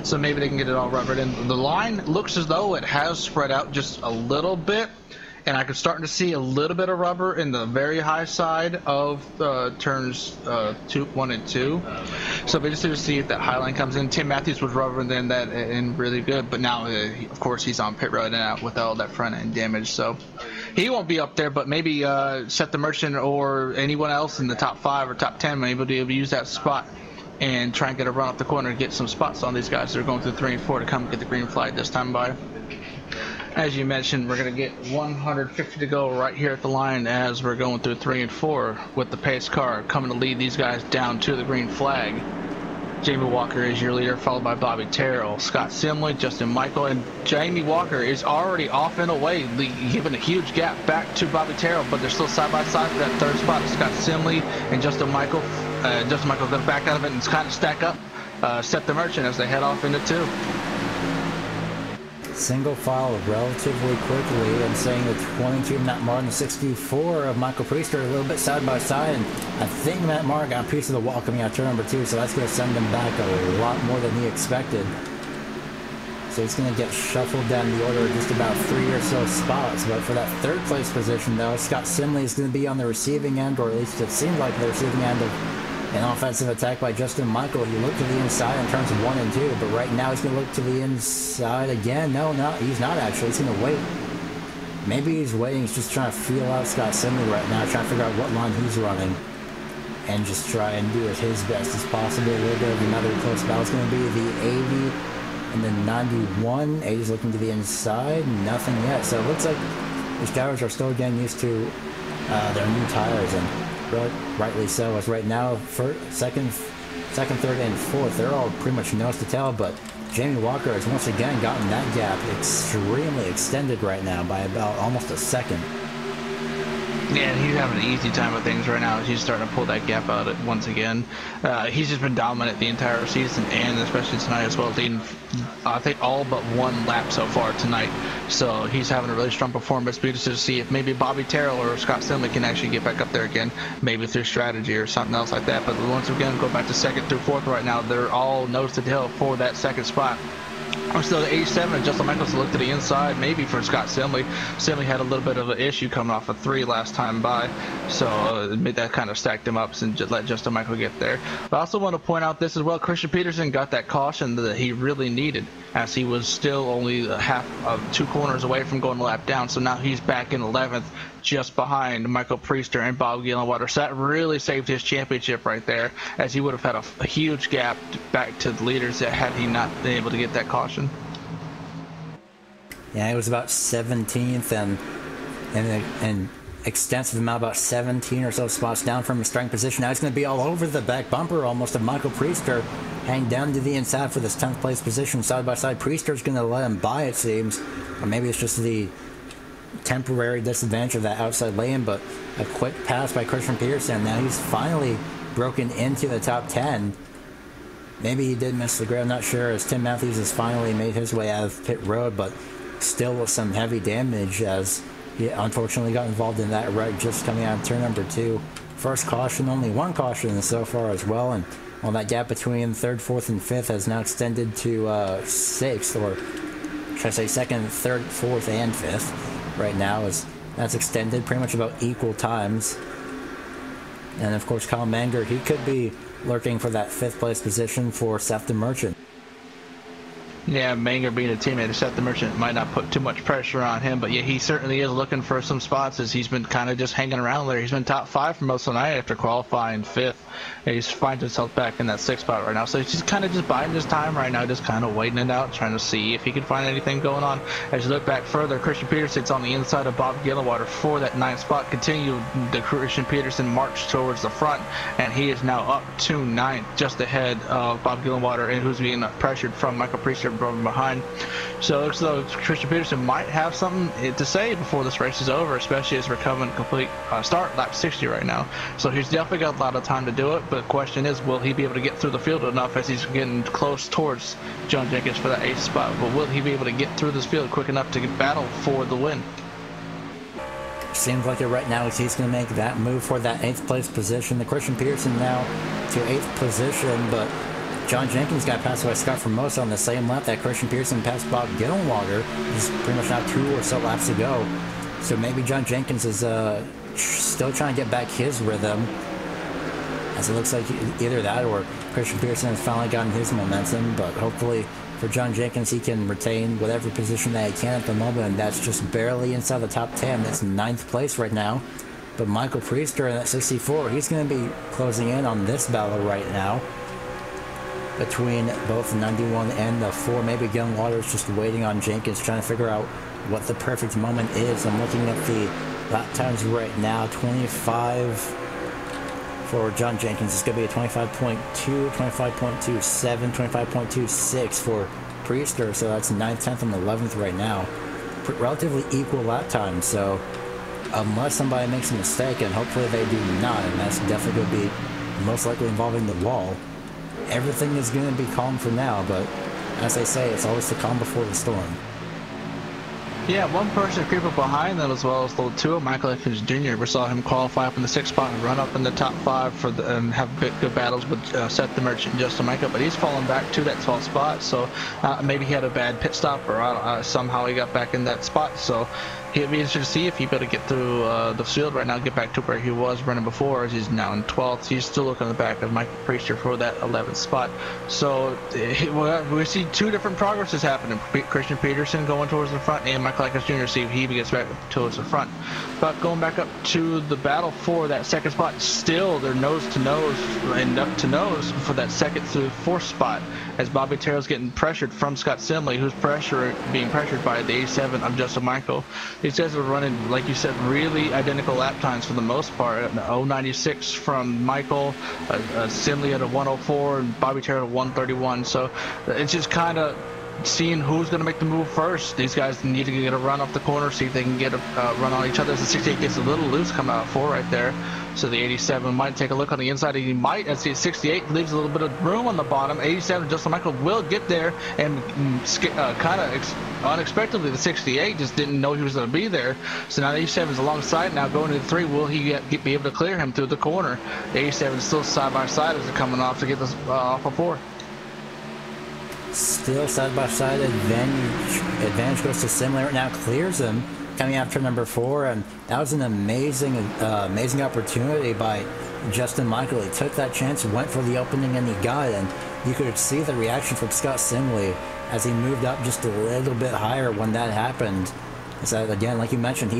So maybe they can get it all rubbered in. The line looks as though it has spread out just a little bit, and I could start to see a little bit of rubber in the very high side of turns 1 and 2. So we just need to see if that high line comes in. Tim Matthews was rubbering in that in really good, but now of course he's on pit road and out with all that front end damage, so he won't be up there. But maybe Seth the Merchant or anyone else in the top 5 or top 10 maybe be able to use that spot and try and get a run up the corner and get some spots on these guys that are going through 3 and 4 to come get the green flag this time by. As you mentioned, we're going to get 150 to go right here at the line as we're going through 3 and 4 with the pace car coming to lead these guys down to the green flag. Jamie Walker is your leader, followed by Bobby Terrell, Scott Simley, Justin Michael, and Jamie Walker is already off and away, giving a huge gap back to Bobby Terrell, but they're still side by side for that 3rd spot. Scott Simley and Justin Michael. Justin Michael's going to back out of it and kind of stack up Seth the Merchant as they head off into 2. Single file relatively quickly, and saying the 22 Matt Martin, the 64 of Michael Priester a little bit side by side, and I think Matt Martin got a piece of the wall coming out turn number 2, so that's going to send him back a lot more than he expected. So he's going to get shuffled down the order just about 3 or so spots. But for that 3rd place position though, Scott Simley is going to be on the receiving end, or at least it seemed like the receiving end of an offensive attack by Justin Michael. He looked to the inside in terms of 1 and 2, but right now he's going to look to the inside again. No, he's not actually. He's going to wait. Maybe he's waiting. He's just trying to feel out Scott Simley right now, trying to figure out what line he's running, and just try and do it his best as possible. A little bit of another close battle. It's going to be the 80 and the 91. 80's looking to the inside. Nothing yet. So it looks like these drivers are still getting used to their new tires, and rightly so, as right now, second, 3rd, and 4th, they're all pretty much nose to tail, but Jamie Walker has once again gotten that gap extremely extended right now by about almost a second. Yeah, he's having an easy time with things right now as he's starting to pull that gap out once again. He's just been dominant the entire season, and especially tonight as well, leading I think all but 1 lap so far tonight. So he's having a really strong performance. Be interested to see if maybe Bobby Terrell or Scott Simley can actually get back up there again, maybe through strategy or something else like that. But once again, go back to 2nd through 4th right now. They're all nose to tail for that 2nd spot. I'm still at 87, and Justin Michaels looked to the inside, maybe for Scott Simley. Simley had a little bit of an issue coming off of 3 last time by, so that kind of stacked him up and just let Justin Michael get there. But I also want to point out this as well. Christian Peterson got that caution that he really needed, as he was still only half of 2 corners away from going a lap down. So now he's back in 11th, just behind Michael Priester and Bob Gillenwater. So that really saved his championship right there, as he would have had a huge gap back to the leaders that had he not been able to get that caution. Yeah, it was about 17th and an extensive amount, about 17 or so spots down from his starting position. Now he's going to be all over the back bumper almost of Michael Priester, hang down to the inside for this 10th place position side by side. Priester's going to let him by, it seems, or maybe it's just the temporary disadvantage of that outside lane, but a quick pass by Christian Peterson. Now he's finally broken into the top 10. Maybe he did miss the grid, I'm not sure, as Tim Matthews has finally made his way out of pit road, but still with some heavy damage as he unfortunately got involved in that wreck just coming out of turn number 2. First caution, only one caution so far as well, and well, that gap between 3rd, 4th, and 5th has now extended to 6th, or should I say 2nd, 3rd, 4th, and 5th right now, as that's extended pretty much about equal times. And of course, Kyle Manger, he could be lurking for that 5th place position for Seth the Merchant. Yeah, Manger being a teammate of Seth the Merchant might not put too much pressure on him, but yeah, he certainly is looking for some spots as he's been kind of just hanging around there. He's been top 5 for most of the night after qualifying 5th. And he finds himself back in that 6th spot right now, so he's just kind of just biding his time right now, just kind of waiting it out, trying to see if he can find anything going on. As you look back further, Christian Peterson's on the inside of Bob Gillenwater for that 9th spot. Continue the Christian Peterson march towards the front, and he is now up to 9th, just ahead of Bob Gillenwater, and who's being pressured from Michael Priester from behind. So it looks as though Christian Peterson might have something to say before this race is over, especially as we're coming complete start lap 60 right now. So he's definitely got a lot of time to do it, but the question is, will he be able to get through the field enough as he's getting close towards John Jenkins for that 8th spot? But will he be able to get through this field quick enough to battle for the win? Seems like it right now, he's going to make that move for that 8th place position. The Christian Peterson now to 8th position, but John Jenkins got passed by Scott Formosa on the same lap that Christian Peterson passed Bob Gillenwater. He's pretty much now 2 or so laps to go. So maybe John Jenkins is still trying to get back his rhythm, as it looks like either that or Christian Peterson has finally gotten his momentum. But hopefully for John Jenkins, he can retain whatever position that he can at the moment, and that's just barely inside the top 10. That's 9th place right now. But Michael Priester in that 64, he's going to be closing in on this battle right now between both the 91 and the 4. Maybe Gillenwater's just waiting on Jenkins, trying to figure out what the perfect moment is. I'm looking at the lap times right now. 25 for John Jenkins. It's going to be a 25.2, 25.27, 25.26 for Priester. So that's 9th, 10th, and 11th right now. Relatively equal lap time. So unless somebody makes a mistake, and hopefully they do not, and that's definitely going to be most likely involving the wall, everything is going to be calm for now. But as they say, it's always the calm before the storm. Yeah, one person creep up behind them as well as the 2 of Michael Evans Jr. We saw him qualify up in the 6th spot and run up in the top 5 for and have good battles with Seth the Merchant and Justin Michael, but he's fallen back to that 12th spot. So maybe he had a bad pit stop, or somehow he got back in that spot. So it'd be interesting to see if he'd be able to get through the field right now, get back to where he was running before, as he's now in 12th. He's still looking in the back of Michael Priester for that 11th spot. So we see 2 different progresses happening. Christian Peterson going towards the front, and Michael Evans Jr. see if he gets back towards the front. But going back up to the battle for that 2nd spot, still they're nose to nose and up to nose for that 2nd through 4th spot, as Bobby Terrell's getting pressured from Scott Simley, who's being pressured by the 87 of Justin Michael. These guys are running, like you said, really identical lap times for the most part. 0.96 from Michael, Simley at a 104, and Bobby Terrell at 131. So it's just kind of seeing who's going to make the move first. These guys need to get a run off the corner, see if they can get a run on each other. As the 68 gets a little loose coming out of 4 right there. So the 87 might take a look on the inside. He might, as the 68 leaves a little bit of room on the bottom. 87, Justin Michael will get there, and kind of unexpectedly, the 68 just didn't know he was going to be there. So now the 87 is alongside now, going to the 3. Will he be able to clear him through the corner? The 87 is still side by side as they're coming off to get this off of 4. Still side-by-side advantage goes to Simley right now, clears him coming after number 4, and that was an amazing opportunity by Justin Michael. He took that chance, went for the opening, and he got it. And you could see the reaction from Scott Simley as he moved up just a little bit higher when that happened. So again, like you mentioned,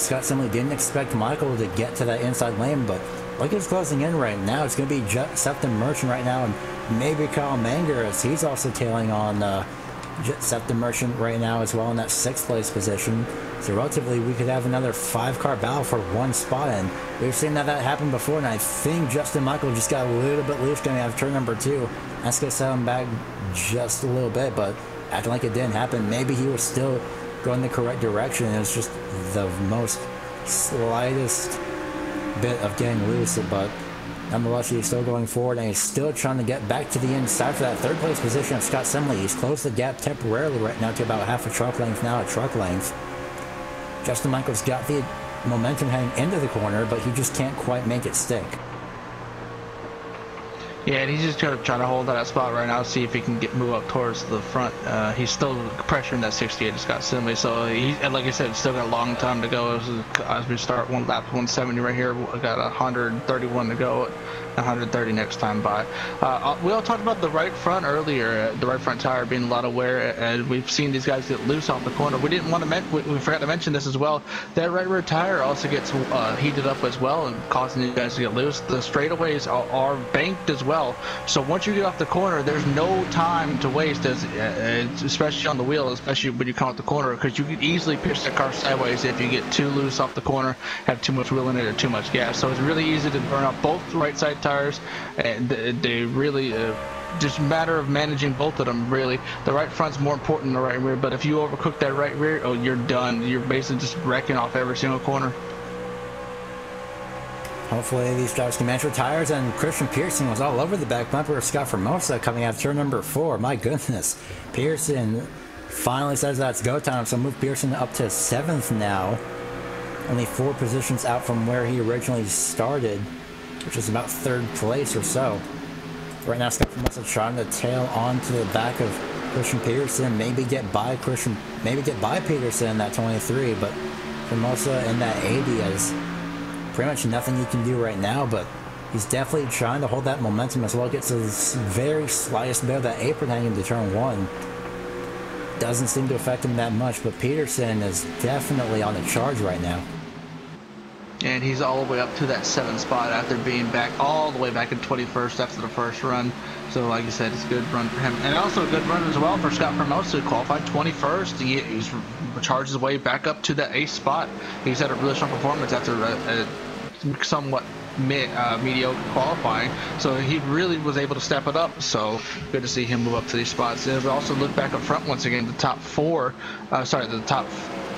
Scott Simley didn't expect Michael to get to that inside lane, but look who's closing in right now. It's going to be Seth the Merchant right now, and maybe Kyle Manger, as he's also tailing on Seth the Merchant right now as well in that 6th place position. So relatively, we could have another 5-car battle for 1 spot, and we've seen that happen before, and I think Justin Michael just got a little bit loose going out of turn number 2. That's going to set him back just a little bit, but acting like it didn't happen. Maybe he was still going the correct direction. It was just the most slightest bit of getting loose, but Nonetheless, he's still going forward, and he's still trying to get back to the inside for that third place position of Scott Simley. He's closed the gap temporarily right now to about half a truck length now, a truck length. Justin Michael's got the momentum heading into the corner, but he just can't quite make it stick. Yeah, and he's just going to try to hold that spot right now, see if he can move up towards the front. He's still pressuring that 68 to Scott Simley, so like I said, still got a long time to go as we start one lap 170 right here. We got 131 to go, 130 next time by. We all talked about the right front earlier, the right front tire being a lot of wear, and we've seen these guys get loose off the corner. We didn't want to we forgot to mention this as well. That right rear tire also gets heated up as well and causing you guys to get loose. The straightaways are banked as well. So once you get off the corner, there's no time to waste, especially on the wheel, especially when you come out the corner, because you can easily pitch that car sideways if you get too loose off the corner, have too much wheel in it or too much gas. So it's really easy to burn up both right side tires, and they really just a matter of managing both of them. Really, the right front's more important than the right rear, but if you overcook that right rear, oh, you're done. You're basically just wrecking off every single corner. Hopefully these drivers can manage their tires, and Christian Pearson was all over the back bumper of Scott Formosa coming out of turn number 4. My goodness. Pearson finally says that's go time, so move Pearson up to 7th now. Only 4 positions out from where he originally started, which is about 3rd place or so. Right now Scott Formosa trying to tail onto the back of Christian Pearson, maybe get by Peterson in that 23, but Formosa in that 80 is pretty much nothing he can do right now, but he's definitely trying to hold that momentum as well. Gets the very slightest bit of that apron hanging into turn 1. Doesn't seem to affect him that much, but Peterson is definitely on the charge right now. And he's all the way up to that 7th spot after being back all the way back in 21st after the first run. So like you said, it's a good run for him. And also a good run as well for Scott Formosa, who qualified 21st. He's charged his way back up to that 8th spot. He's had a really strong performance after a somewhat mediocre qualifying. So he really was able to step it up. So good to see him move up to these spots. And we also look back up front once again, the top 4, the top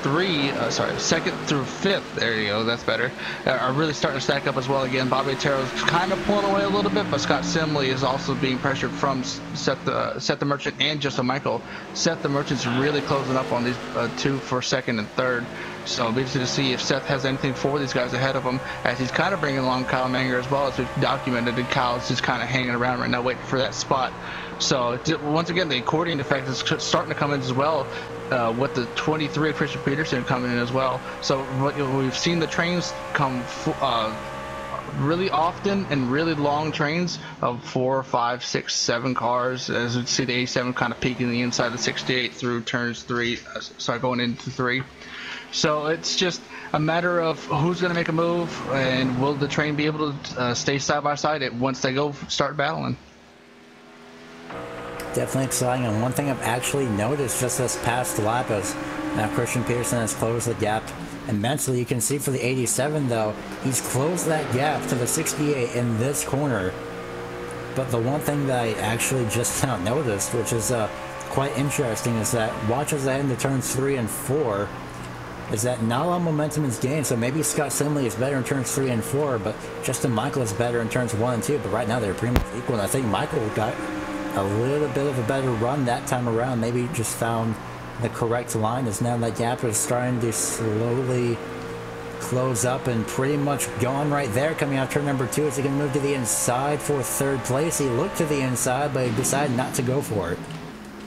3, 2nd through 5th, there you go, that's better, are really starting to stack up as well again. Bobby Ottero's kind of pulling away a little bit, but Scott Simley is also being pressured from Seth the Merchant and Justin Michael. Seth the Merchant's really closing up on these 2 for 2nd and 3rd. So it'll be interesting to see if Seth has anything for these guys ahead of him, as he's kind of bringing along Kyle Manger as well, as we've documented, and Kyle's just kind of hanging around right now waiting for that spot. So once again, the accordion effect is starting to come in as well, with the 23 of Christian Peterson coming in as well. So we've seen the trains come really often, and really long trains of 4, 5, 6, 7 cars, as you see the 87 kind of peaking the inside of the 68 through turns 3, going into 3. So it's just a matter of who's going to make a move, and will the train be able to stay side by side once they start battling. Definitely exciting, and one thing I've actually noticed just this past lap is now Christian Peterson has closed the gap immensely. You can see for the 87 though, he's closed that gap to the 68 in this corner. But the one thing that I actually just now noticed, which is quite interesting, is that watch as I head into turns 3 and 4, is that not a lot of momentum is gained. So maybe Scott Simley is better in turns 3 and 4, but Justin Michael is better in turns 1 and 2. But right now they're pretty much equal, and I think Michael got a little bit of a better run that time around. Maybe just found the correct line, as now that gap is starting to slowly close up and pretty much gone right there. Coming out turn number 2, is he going to move to the inside for 3rd place? He looked to the inside, but he decided not to go for it.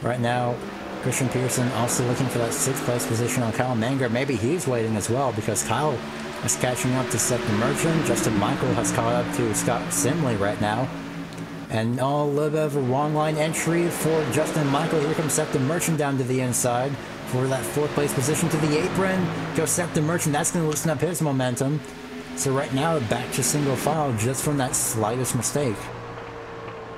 Right now, Christian Pearson also looking for that 6th place position on Kyle Manger. Maybe he's waiting as well, because Kyle is catching up to Seth the Merchant. Justin Michael has caught up to Scott Simley right now. And a little bit of a wrong line entry for Justin Michael. Here comes Seth the Merchant down to the inside for that 4th place position to the apron. Goes Seth the Merchant. That's going to loosen up his momentum. So right now, back to single file just from that slightest mistake.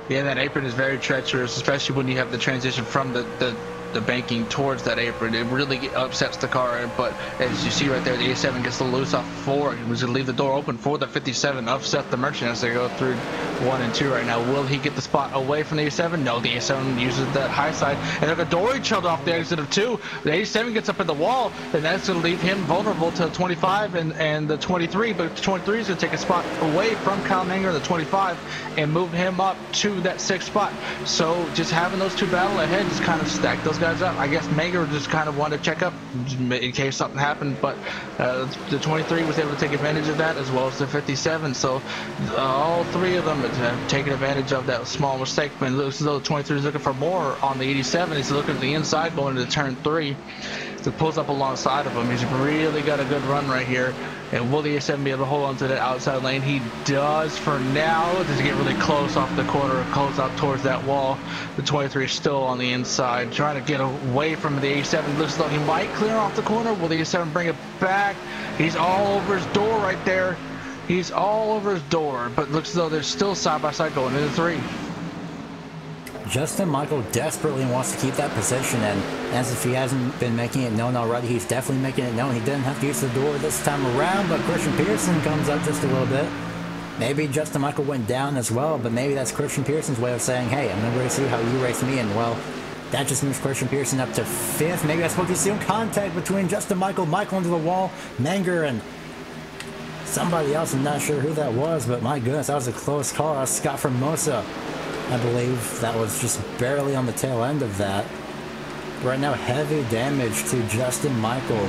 Yeah, that apron is very treacherous, especially when you have the transition from the the banking towards that apron. It really upsets the car, but as you see right there, the A7 gets a little loose off 4. He was going to leave the door open for the 57, upset the Merchant as they go through 1 and 2 right now. Will he get the spot away from the A7? No, the A7 uses that high side, and look at Dory chilled off the exit of 2. The A7 gets up at the wall, and that's going to leave him vulnerable to the 25 and the 23, but the 23 is going to take a spot away from Kyle Manger, the 25, and move him up to that 6th spot. So just having those two battle ahead just kind of stacked those guys up. I guess Manger just kind of wanted to check up in case something happened, but the 23 was able to take advantage of that, as well as the 57. So all 3 of them have taken advantage of that small mistake. But it looks as though the 23 is looking for more on the 87. He's looking at the inside going into turn 3. So pulls up alongside of him. He's really got a good run right here. And will the A7 be able to hold on to that outside lane? He does for now. Does he get really close off the corner, close out towards that wall? The 23 is still on the inside, trying to get away from the A7. Looks like he might clear off the corner. Will the A7 bring it back? He's all over his door right there. He's all over his door, but looks as though they're still side by side going into 3. Justin Michael desperately wants to keep that position, and as if he hasn't been making it known already, he's definitely making it known. He didn't have to use the door this time around, but Christian Pearson comes up just a little bit. Maybe Justin Michael went down as well, but maybe that's Christian Pearson's way of saying, hey, I'm going to race you how you race me, and well, that just moves Christian Pearson up to 5th. Maybe that's what you see in contact between Justin Michael into the wall, Manger, and somebody else. I'm not sure who that was, but my goodness, that was a close call. That was Scott Formosa, I believe. That was just barely on the tail end of that. Right now, heavy damage to Justin Michael.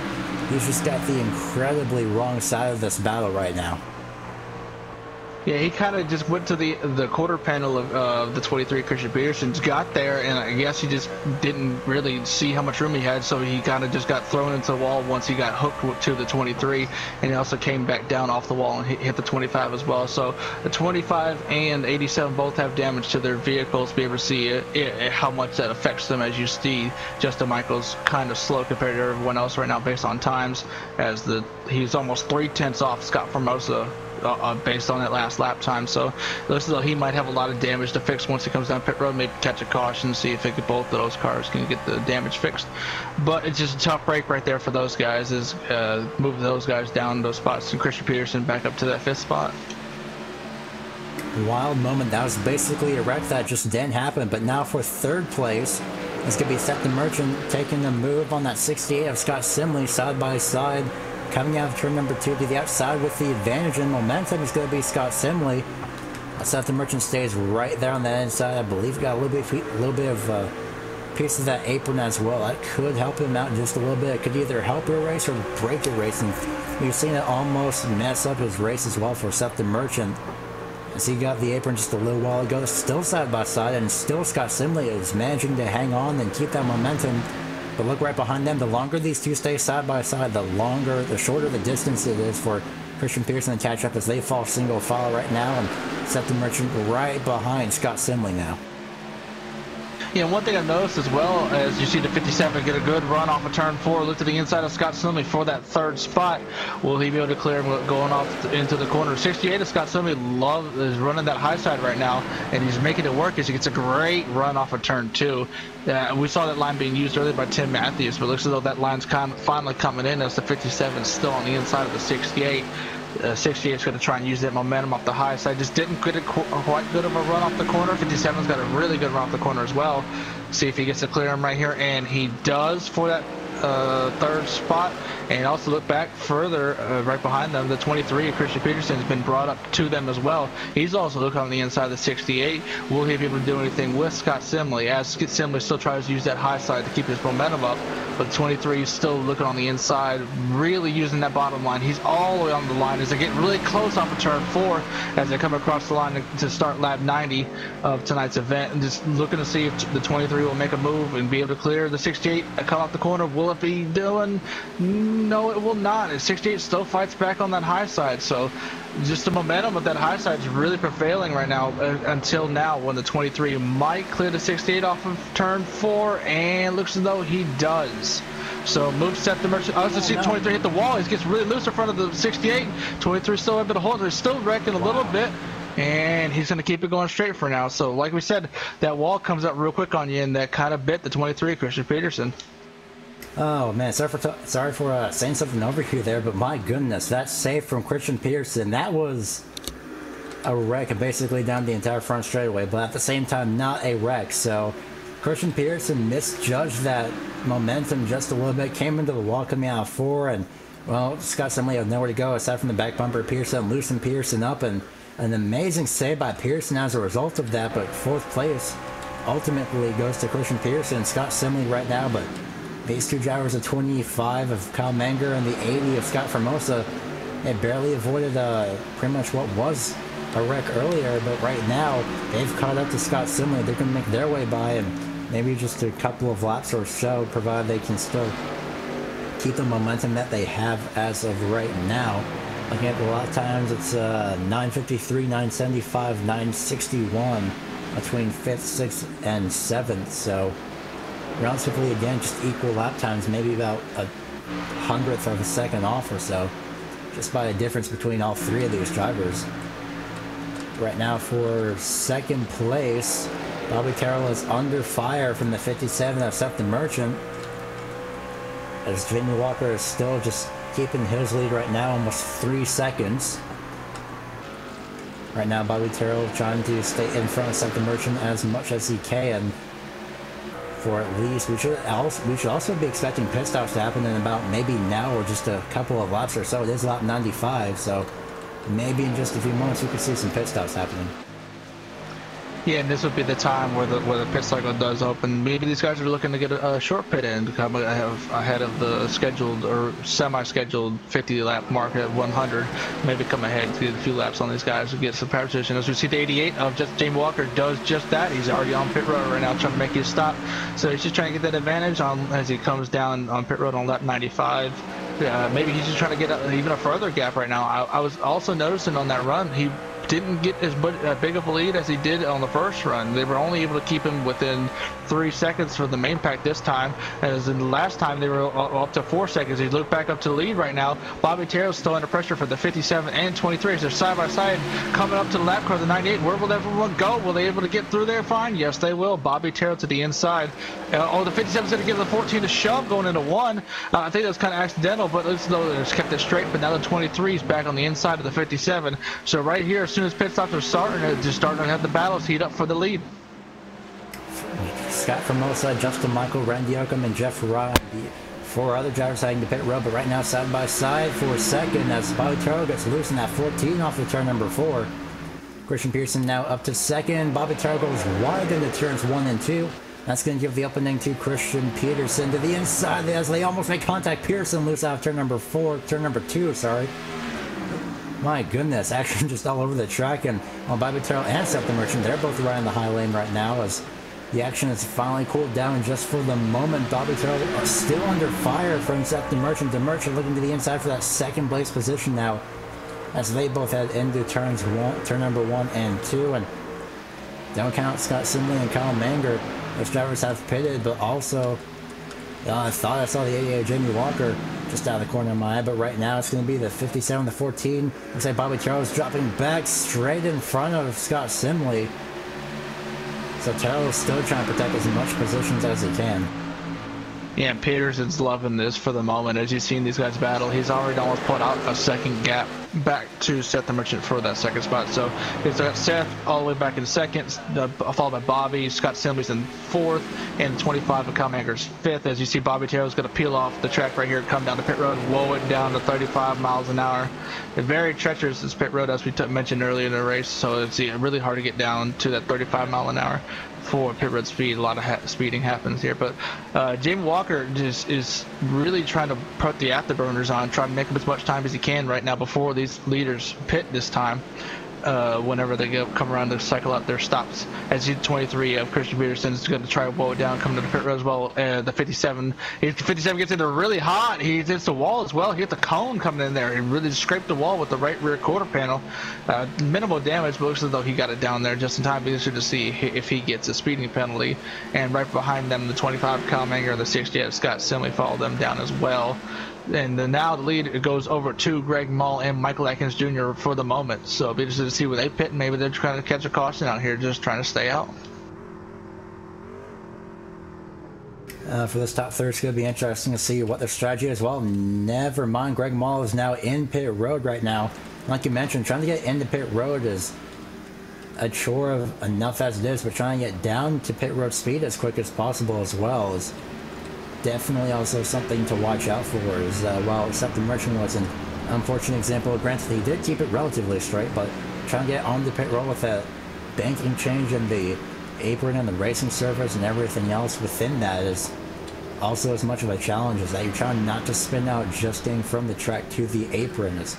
He's just got the incredibly wrong side of this battle right now. Yeah, he kind of just went to the quarter panel of the 23. Christian Pearson's got there, and I guess he just didn't really see how much room he had, so he kind of just got thrown into the wall once he got hooked to the 23, and he also came back down off the wall and hit the 25 as well. So the 25 and 87 both have damage to their vehicles. Be able to see how much that affects them. As you see, Justin Michael's kind of slow compared to everyone else right now based on times, as he's almost 3/10 off Scott Formosa. Based on that last lap time, so it looks as though he might have a lot of damage to fix once he comes down pit road. Maybe catch a caution, see if both of those cars can get the damage fixed. But it's just a tough break right there for those guys. Is move those guys down those spots, and Christian Pearson back up to that 5th spot. Wild moment. That was basically a wreck that just didn't happen. But now for 3rd place, it's gonna be Seth the Merchant taking the move on that 68 of Scott Simley side by side. Coming out of turn number 2 to the outside with the advantage and momentum is going to be Scott Simley. Seth the Merchant stays right there on that inside. I believe got a little bit of piece of that apron as well. That could help him out just a little bit. It could either help your race or break your race. And we've seen it almost mess up his race as well for Seth the Merchant, as he got the apron just a little while ago. Still side by side, and still Scott Simley is managing to hang on and keep that momentum. But look right behind them. The longer these two stay side by side, the shorter the distance it is for Christian Pearson to catch up, as they fall single file right now, and Seth the Merchant right behind Scott Simley now. Yeah, one thing I've noticed as well, as you see the 57 get a good run off of turn 4, look to the inside of Scott Simley for that 3rd spot. Will he be able to clear him going off into the corner? 68 of Scott Simley is running that high side right now, and he's making it work as he gets a great run off of turn 2. We saw that line being used earlier by Tim Matthews, but it looks as though that line's finally coming in, as the 57 is still on the inside of the 68. 68 is going to try and use that momentum off the high side. Just didn't get quite good of a run off the corner. 57's got a really good run off the corner as well. See if he gets to clear him right here, and he does for that 3rd spot. And also look back further, right behind them, the 23, Christian Peterson, has been brought up to them as well. He's also looking on the inside of the 68. Will he be able to do anything with Scott Simley, as Simley still tries to use that high side to keep his momentum up? But 23 is still looking on the inside, really using that bottom line. He's all the way on the line as they get really close off of turn 4, as they come across the line to start lap 90 of tonight's event, and just looking to see if the 23 will make a move and be able to clear the 68 come off the corner. Will it be doing? No, it will not. And 68 still fights back on that high side. So just the momentum of that high side is really prevailing right now, until now, when the 23 might clear the 68 off of turn 4, and looks as though he does. So move Seth the Merchant. I was to see 23 hit the wall. He gets really loose in front of the 68. 23 still able to hold it. He's still wrecking a little bit. And he's going to keep it going straight for now. So like we said, that wall comes up real quick on you, and that kind of bit the 23, Christian Peterson. Oh man, sorry for saying something over here there, but my goodness, that save from Christian Peterson, that was a wreck basically down the entire front straightaway, but at the same time not a wreck. So Christian Peterson misjudged that momentum just a little bit, came into the wall coming out of 4, and well, Scott Simley had nowhere to go aside from the back bumper. Peterson loosened Peterson up, and an amazing save by Pearson as a result of that, but 4th place ultimately goes to Christian Peterson and Scott Simley right now. But these two drivers, the 25 of Kyle Menger and the 80 of Scott Formosa, they barely avoided pretty much what was a wreck earlier, but right now they've caught up to Scott Simley. They're going to make their way by, and maybe just a couple of laps or so, provided they can still keep the momentum that they have as of right now. Looking at the lap times, it's 9:53, 9:75, 9:61 between 5th, 6th, and 7th. So relatively, again, just equal lap times, maybe about a 100th of a second off or so, just by a difference between all 3 of these drivers. Right now for 2nd place, Bobby Terrell is under fire from the 57 of Seth the Merchant, as Jamie Walker is still just keeping his lead right now, almost 3 seconds. Right now, Bobby Terrell trying to stay in front of Seth the Merchant as much as he can. For at least, we should also be expecting pit stops to happen in about maybe now or just a couple of laps or so. It is lap 95, so maybe in just a few moments we could see some pit stops happening. Yeah, and this would be the time where the pit cycle does open. Maybe these guys are looking to get a short pit in to come ahead of the scheduled or semi-scheduled 50-lap mark at 100. Maybe come ahead to get a few laps on these guys to get some power position. As we see, the 88 of Jamie Walker does just that. He's already on pit road right now, trying to make his stop. So he's just trying to get that advantage on as he comes down on pit road on lap 95. Maybe he's just trying to get even a further gap right now. I was also noticing on that run, he didn't get as big of a lead as he did on the first run. They were only able to keep him within 3 seconds for the main pack this time, as in the last time they were up to 4 seconds. He looked back up to the lead right now. Bobby Terrell's still under pressure for the 57 and 23 as they're side by side coming up to the lap car, the 98. Where will everyone go? Will they be able to get through there fine? Yes, they will. Bobby Terrell to the inside. The 57's going to give the 14 a shove going into 1. I think that was kind of accidental, but let's know they just kept it straight. But now the 23 is back on the inside of the 57. So right here, as soon as pit stops are starting to have the battles heat up for the lead. Scott Formosa, Justin Michael, Randy Oakham, and Jeff Ryan, the 4 other drivers heading to pit road, but right now side by side for second as Bobby Terrell gets loose in that 14 off of turn number 4. Christian Peterson now up to second. Bobby Terrell goes wide into turns 1 and 2. That's going to give the opening to Christian Peterson to the inside as they almost make contact. Pearson loose out of turn number 2, sorry. My goodness, action just all over the track, and Bobby Terrell and Seth the Merchant, they're both right in the high lane right now as the action has finally cooled down just for the moment. Bobby Terrell is still under fire from Seth the Merchant. The Merchant looking to the inside for that 2nd place position now as they both head into turn number 1 and 2, and don't count Scott Simley and Kyle Menger. Those drivers have pitted, but also I thought I saw the 88 Jamie Walker just out of the corner of my eye, but right now it's going to be the 57, the 14. Looks like Bobby Terrell is dropping back straight in front of Scott Simley. So Terrell is still trying to protect as much positions as he can. Yeah, and Peterson's loving this for the moment. As you've seen these guys battle, he's already almost put out a second gap back to Seth the Merchant for that 2nd spot. So he's got Seth all the way back in 2nd, followed by Bobby. Scott Simley's in 4th, and 25 of Kyle Manger's 5th. As you see, Bobby Terrell's going to peel off the track right here, come down the pit road, blow it down to 35 miles an hour. It's very treacherous, this pit road, as we mentioned earlier in the race. So it's really hard to get down to that 35 mile an hour for pit road speed. A lot of speeding happens here, but Jamie Walker just is really trying to put the afterburners on, trying to make up as much time as he can right now before these leaders pit this time. Whenever they come around to cycle out their stops. As you 23 of Christian Peterson is going to try to blow it down, come to the pit road as well. The 57 gets in there really hot. He hits the wall as well. He hit the cone coming in there. He really scraped the wall with the right rear quarter panel. Minimal damage, but looks as though he got it down there just in time. Be interested to see if he gets a speeding penalty. And right behind them, the 25 Kyle Menger and the 68 Scott Simley follow them down as well. And then now the lead goes over to Greg Mull and Michael Atkins Jr. for the moment. So it'll be interesting to see where they pit. Maybe they're trying to catch a caution out here, just trying to stay out. For this top third, it's going to be interesting to see what their strategy is. Well, never mind. Greg Mull is now in pit road right now. Like you mentioned, trying to get into pit road is a chore of enough as it is, but trying to get down to pit road speed as quick as possible as well is definitely also something to watch out for. Is while except the Merchant was an unfortunate example, granted he did keep it relatively straight, but trying to get on the pit road with that banking change and the apron and the racing surface and everything else within that is also as much of a challenge as that. You're trying not to spin out just getting from the track to the apron. As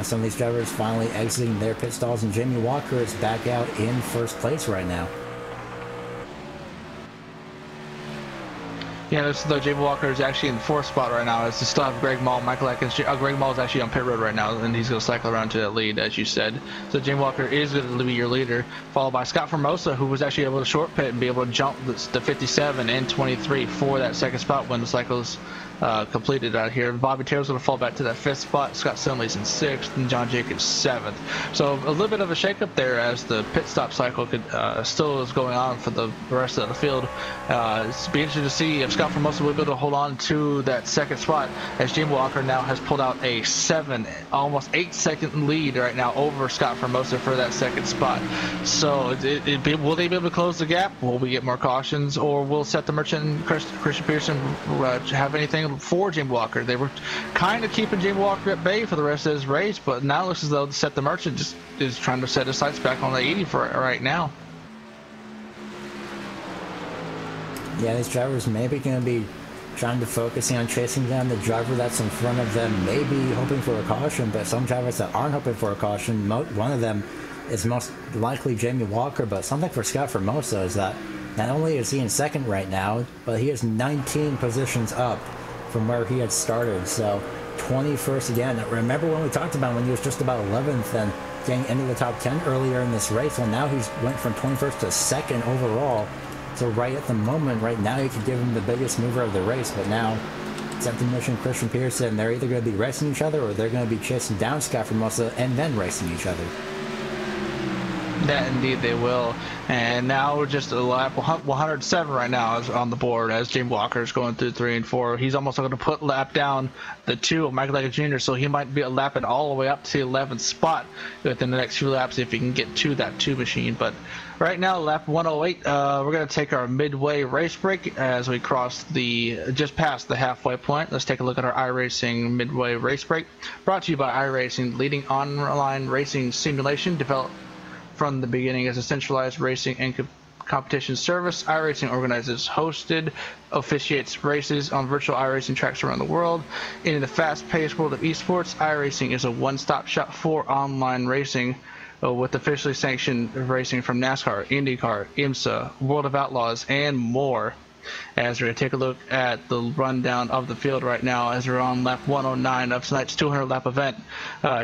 some of these drivers finally exiting their pit stalls, and Jamie Walker is back out in first place right now. Yeah, this though Jamie Walker is actually in the fourth spot right now. As they still have Greg Mull, Michael Atkins. Greg Mull is actually on pit road right now, and he's going to cycle around to that lead, as you said. So Jamie Walker is going to be your leader, followed by Scott Formosa, who was actually able to short pit and be able to jump the 57 and 23 for that second spot when the cycle's completed out here. Bobby Taylor's going to fall back to that fifth spot. Scott Simley's in sixth, and John Jacobs seventh. So a little bit of a shakeup there as the pit stop cycle still is going on for the rest of the field. It's be interesting to see if Scott Formosa will be able to hold on to that second spot, as Jamie Walker now has pulled out a almost 8-second lead right now over Scott Formosa for that second spot. So will they be able to close the gap? Will we get more cautions, or will Seth the Merchant and Christian Peterson have anything for Jamie Walker? They were kind of keeping Jamie Walker at bay for the rest of his race, but now it looks as though Seth the Merchant just is trying to set his sights back on the 80 for right now. Yeah, these drivers may be going to be trying to focus on chasing down the driver that's in front of them, maybe hoping for a caution, but some drivers that aren't hoping for a caution, one of them is most likely Jamie Walker, but something for Scott Formosa is that not only is he in second right now, but he is 19 positions up from where he had started, so 21st again. Remember when we talked about when he was just about 11th and getting into the top 10 earlier in this race? Well, now he's went from 21st to second overall. So right at the moment, right now, you could give him the biggest mover of the race, but now Seth the Merchant and Christian Peterson, they're either going to be racing each other or they're going to be chasing down Scott Formosa and then racing each other. That indeed they will. And now we're just a lap 107 right now is on the board as Jamie Walker is going through 3 and 4. He's almost going to put lap down the 2 of Michael Atkins Jr., so he might be lapping all the way up to the 11th spot within the next few laps if he can get to that 2 machine. But right now, lap 108, we're going to take our midway race break as we cross just past the halfway point. Let's take a look at our iRacing midway race break. Brought to you by iRacing, leading online racing simulation developed from the beginning as a centralized racing and competition service. iRacing organizes, hosted, officiates races on virtual iRacing tracks around the world. In the fast-paced world of esports, iRacing is a one-stop shop for online racing with officially sanctioned racing from NASCAR, IndyCar, IMSA, World of Outlaws, and more. As we're going to take a look at the rundown of the field right now as we're on lap 109 of tonight's 200 lap event.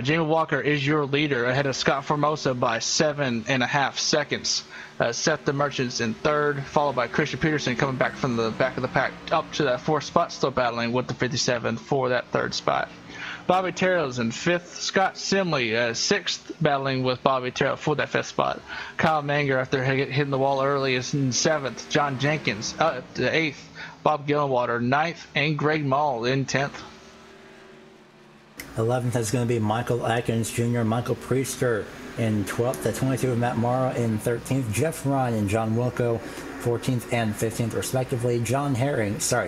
Jamie Walker is your leader ahead of Scott Formosa by 7.5 seconds. Seth the Merchant's in third, followed by Christian Peterson coming back from the back of the pack up to that fourth spot, still battling with the 57 for that third spot. Bobby Terrell's in fifth. Scott Simley sixth, battling with Bobby Terrell for that fifth spot. Kyle Manger, after hitting the wall early, is in seventh. John Jenkins to eighth. Bob Gillenwater ninth, and Greg Mull in 10th. 11th is going to be Michael Atkins Jr., Michael Priester in 12th, the 22 of Matt Morrow in 13th, Jeff Ryan and John Wilco 14th and 15th respectively.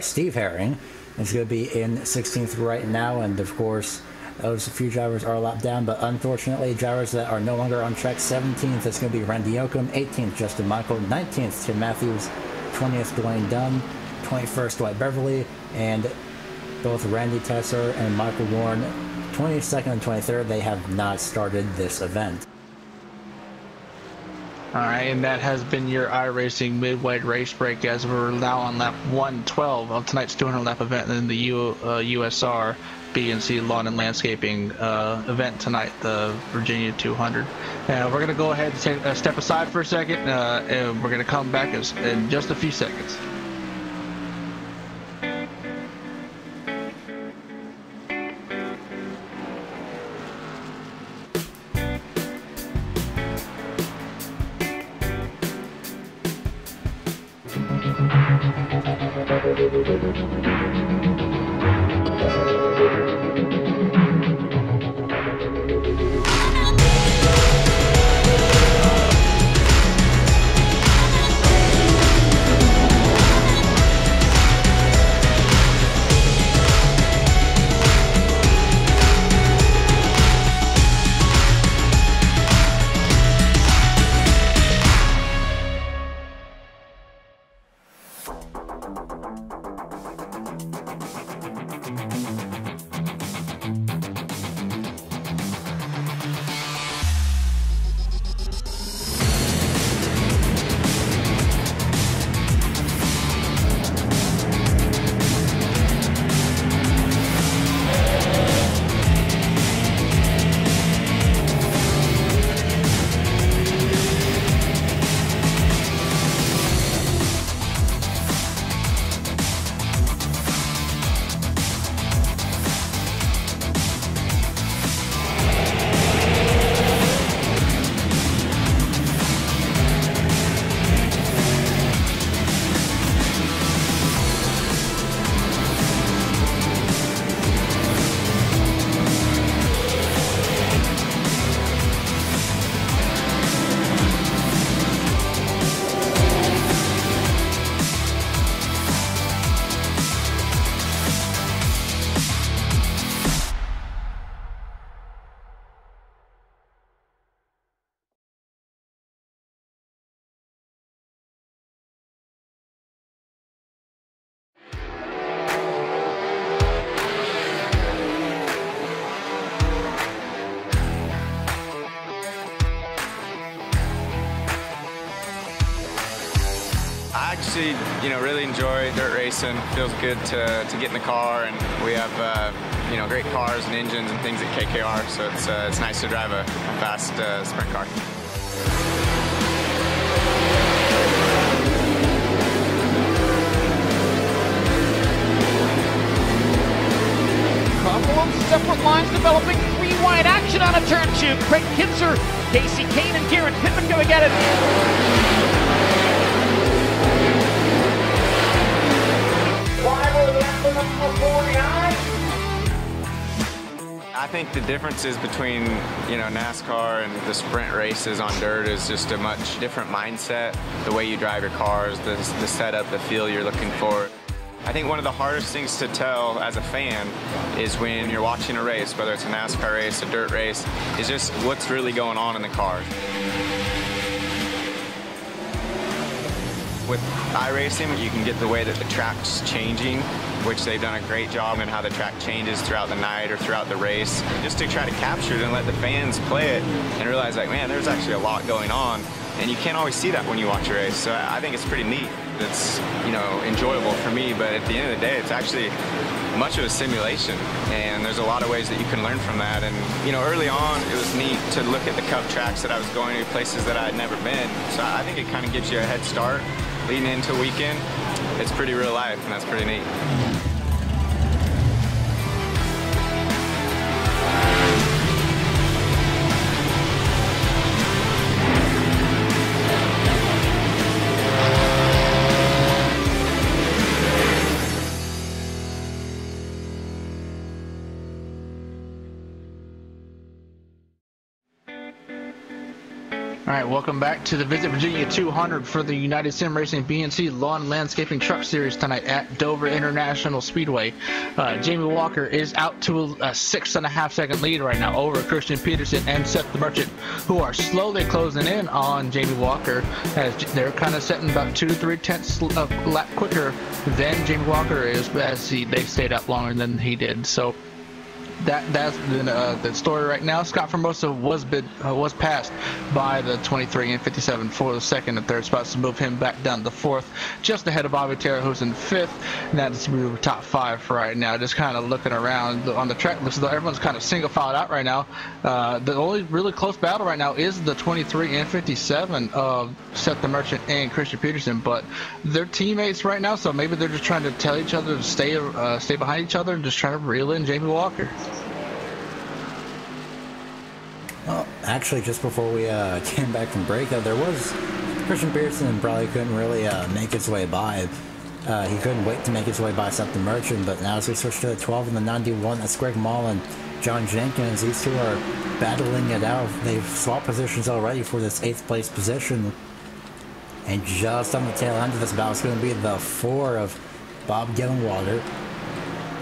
Steve Herring is going to be in 16th right now, and of course those few drivers are a lap down, but unfortunately drivers that are no longer on track. 17th is going to be Randy Yoakum, 18th Justin Michael, 19th Tim Matthews, 20th Dwayne Dunn, 21st Dwight Beverly, and both Randy Tesser and Michael Warren 22nd and 23rd, they have not started this event. Alright, and that has been your iRacing midway race break as we're now on lap 112 of tonight's 200 lap event in the USR BNC Lawn and Landscaping event tonight, the Virginia 200. We're going to go ahead and take a step aside for a second, and we're going to come back in just a few seconds. actually, really enjoy dirt racing. Feels good to get in the car, and we have, great cars and engines and things at KKR, so it's nice to drive a fast sprint car. Couple of separate lines developing, three wide action on a turn two. Craig Kinzer, Casey Kane, and Garrett Pittman going at it. I think the differences between, NASCAR and the sprint races on dirt is just a much different mindset. The way you drive your cars, the setup, the feel you're looking for. I think one of the hardest things to tell as a fan is when you're watching a race, whether it's a NASCAR race, a dirt race, is just what's really going on in the cars. With iRacing, you can get the way that the track's changing, which they've done a great job in how the track changes throughout the night or throughout the race, just to try to capture it and let the fans play it and realize, like, man, there's actually a lot going on, and you can't always see that when you watch a race. So I think it's pretty neat. It's, enjoyable for me, but at the end of the day, it's actually much of a simulation, and there's a lot of ways that you can learn from that. And, early on, it was neat to look at the Cup tracks that I was going to, places that I had never been. So I think it kind of gives you a head start leading into a weekend. It's pretty real life, and that's pretty neat. All right, welcome back to the Visit Virginia 200 for the United Sim Racing BNC Lawn Landscaping Truck Series tonight at Dover International Speedway. Jamie Walker is out to a 6.5 second lead right now over Christian Peterson and Seth the Merchant, who are slowly closing in on Jamie Walker, as they're kind of setting about 2 to 3 tenths a lap quicker than Jamie Walker is, as they stayed up longer than he did. So that's the story right now. Scott Formosa was passed by the 23 and 57 for the second and third spots to move him back down to fourth, just ahead of Bobby Terra, who's in fifth. And that's top five for right now. Just kind of looking around on the track list, though, everyone's kind of single filed out right now. The only really close battle right now is the 23 and 57 of Seth the Merchant and Christian Peterson, but they're teammates right now, so maybe they're just trying to tell each other to stay behind each other and just trying to reel in Jamie Walker. Well, actually, just before we came back from break, there was Christian Pearson probably couldn't really make his way by. He couldn't wait to make his way by Seth the Merchant, but now as we switch to the 12 and the 91, that's Greg Mall and John Jenkins. These two are battling it out. They've swapped positions already for this 8th place position. And just on the tail end of this battle is going to be the 4 of Bob Gillenwater.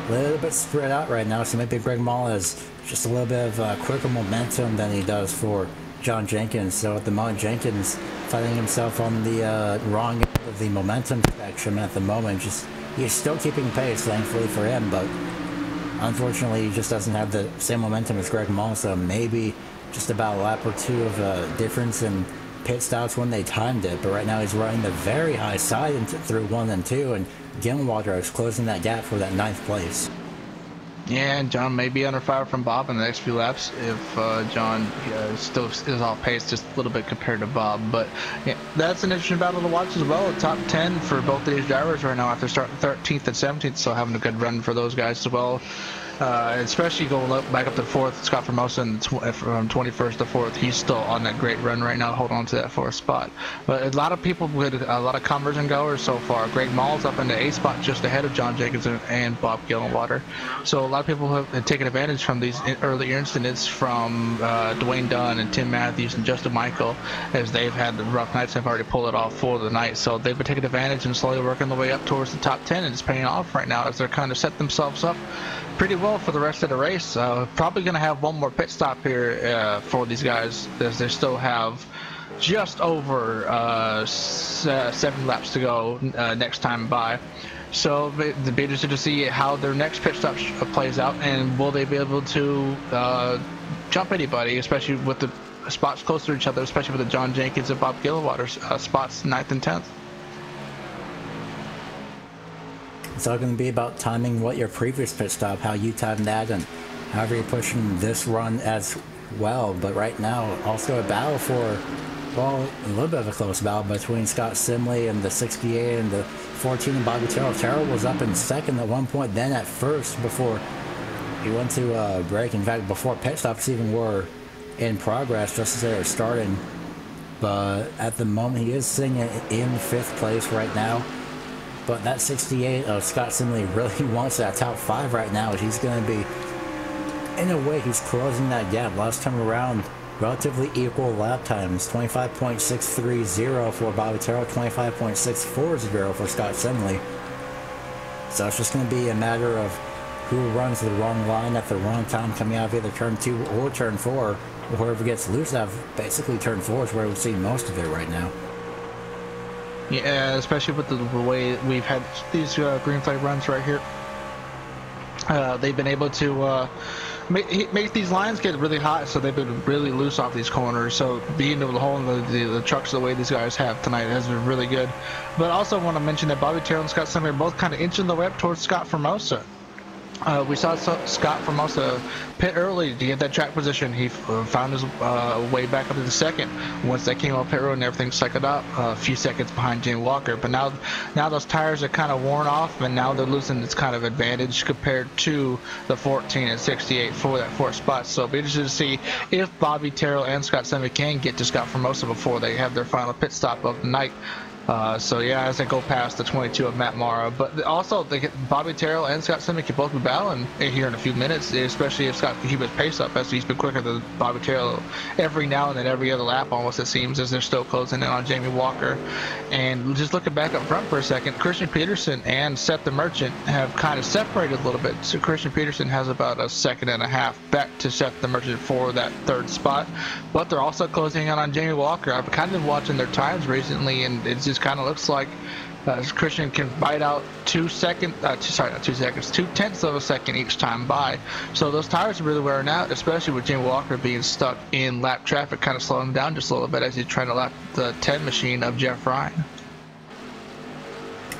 A little bit spread out right now, so maybe Greg Mall has just a little bit of quicker momentum than he does for John Jenkins. So at the moment, Jenkins finding himself on the wrong end of the momentum spectrum at the moment. He's still keeping pace, thankfully for him, but unfortunately he just doesn't have the same momentum as Greg Mall. So maybe just about a lap or two of difference in pit stops when they timed it. But right now he's running the very high side through 1 and 2, and Gillenwater is closing that gap for that 9th place. Yeah, and John may be under fire from Bob in the next few laps if John still is off pace just a little bit compared to Bob. But yeah, that's an interesting battle to watch as well. The top 10 for both of these drivers right now after starting 13th and 17th, so having a good run for those guys as well. Especially going back up to 4th, Scott Formosa from 21st to 4th. He's still on that great run right now, hold on to that 4th spot. But a lot of people with a lot of comers and goers so far. Greg Mall's up in the 8th spot just ahead of John Jenkins and Bob Gillenwater. So a lot of people have taken advantage from these early incidents from Dwayne Dunn and Tim Matthews and Justin Michael, as they've had the rough nights. They've already pulled it off for the night. So they've been taking advantage and slowly working their way up towards the top 10, and it's paying off right now as they're kind of set themselves up pretty well for the rest of the race. Probably going to have one more pit stop here for these guys, as they still have just over 7 laps to go next time by. So it'll be interesting to see how their next pit stop plays out, and will they be able to jump anybody, especially with the spots closer to each other, especially with the John Jenkins and Bob Gillenwater spots 9th and 10th. It's all going to be about timing what your previous pit stop, how you timed that, and however you're pushing this run as well. But right now, also a battle for, well, a little bit of a close battle between Scott Simley and the 68 and the 14 and Bobby Terrell. Terrell was up in second at one point, then at first before he went to break. In fact, before pit stops even were in progress, just as they were starting. But at the moment, he is sitting in 5th place right now. But that 68 of Scott Simley really wants that top 5 right now. He's going to be, in a way, he's closing that gap. Last time around, relatively equal lap times. 25.630 for Bobby Terrell, 25.640 for Scott Simley. So it's just going to be a matter of who runs the wrong line at the wrong time coming out of either turn 2 or turn 4. Or whoever gets loose out of basically turn 4 is where we see most of it right now. Yeah, especially with the way we've had these green flag runs right here. They've been able to make these lines get really hot, so they've been really loose off these corners. So being able to hold the trucks the way these guys have tonight has been really good. But I also want to mention that Bobby Terrell and Scott Simley are both kind of inching the way up towards Scott Formosa. We saw Scott Formosa pit early to get that track position. He found his way back up to the second once they came up pit road and everything cycled up a few seconds behind Jamie Walker. But now those tires are kind of worn off, and now they're losing its kind of advantage compared to the 14 and 68 for that 4th spot. So it'll be interesting to see if Bobby Terrell and Scott Simley can get to Scott Formosa before they have their final pit stop of the night. So yeah, as they go past the 22 of Matt Mara, but also Bobby Terrell and Scott Simley could both be battling here in a few minutes, especially if Scott can keep his pace up, as he's been quicker than Bobby Terrell every now and then, every other lap almost, it seems, as they're still closing in on Jamie Walker. And just looking back up front for a second, Christian Peterson and Seth the Merchant have kind of separated a little bit. So Christian Peterson has about a second and a half back to Seth the Merchant for that 3rd spot, but they're also closing in on Jamie Walker. I've kind of been watching their times recently, and it's just kind of looks like Christian can bite out 2 tenths of a second each time by. So those tires are really wearing out, especially with Jamie Walker being stuck in lap traffic, kind of slowing him down just a little bit as he's trying to lap the 10 machine of Jeff Ryan.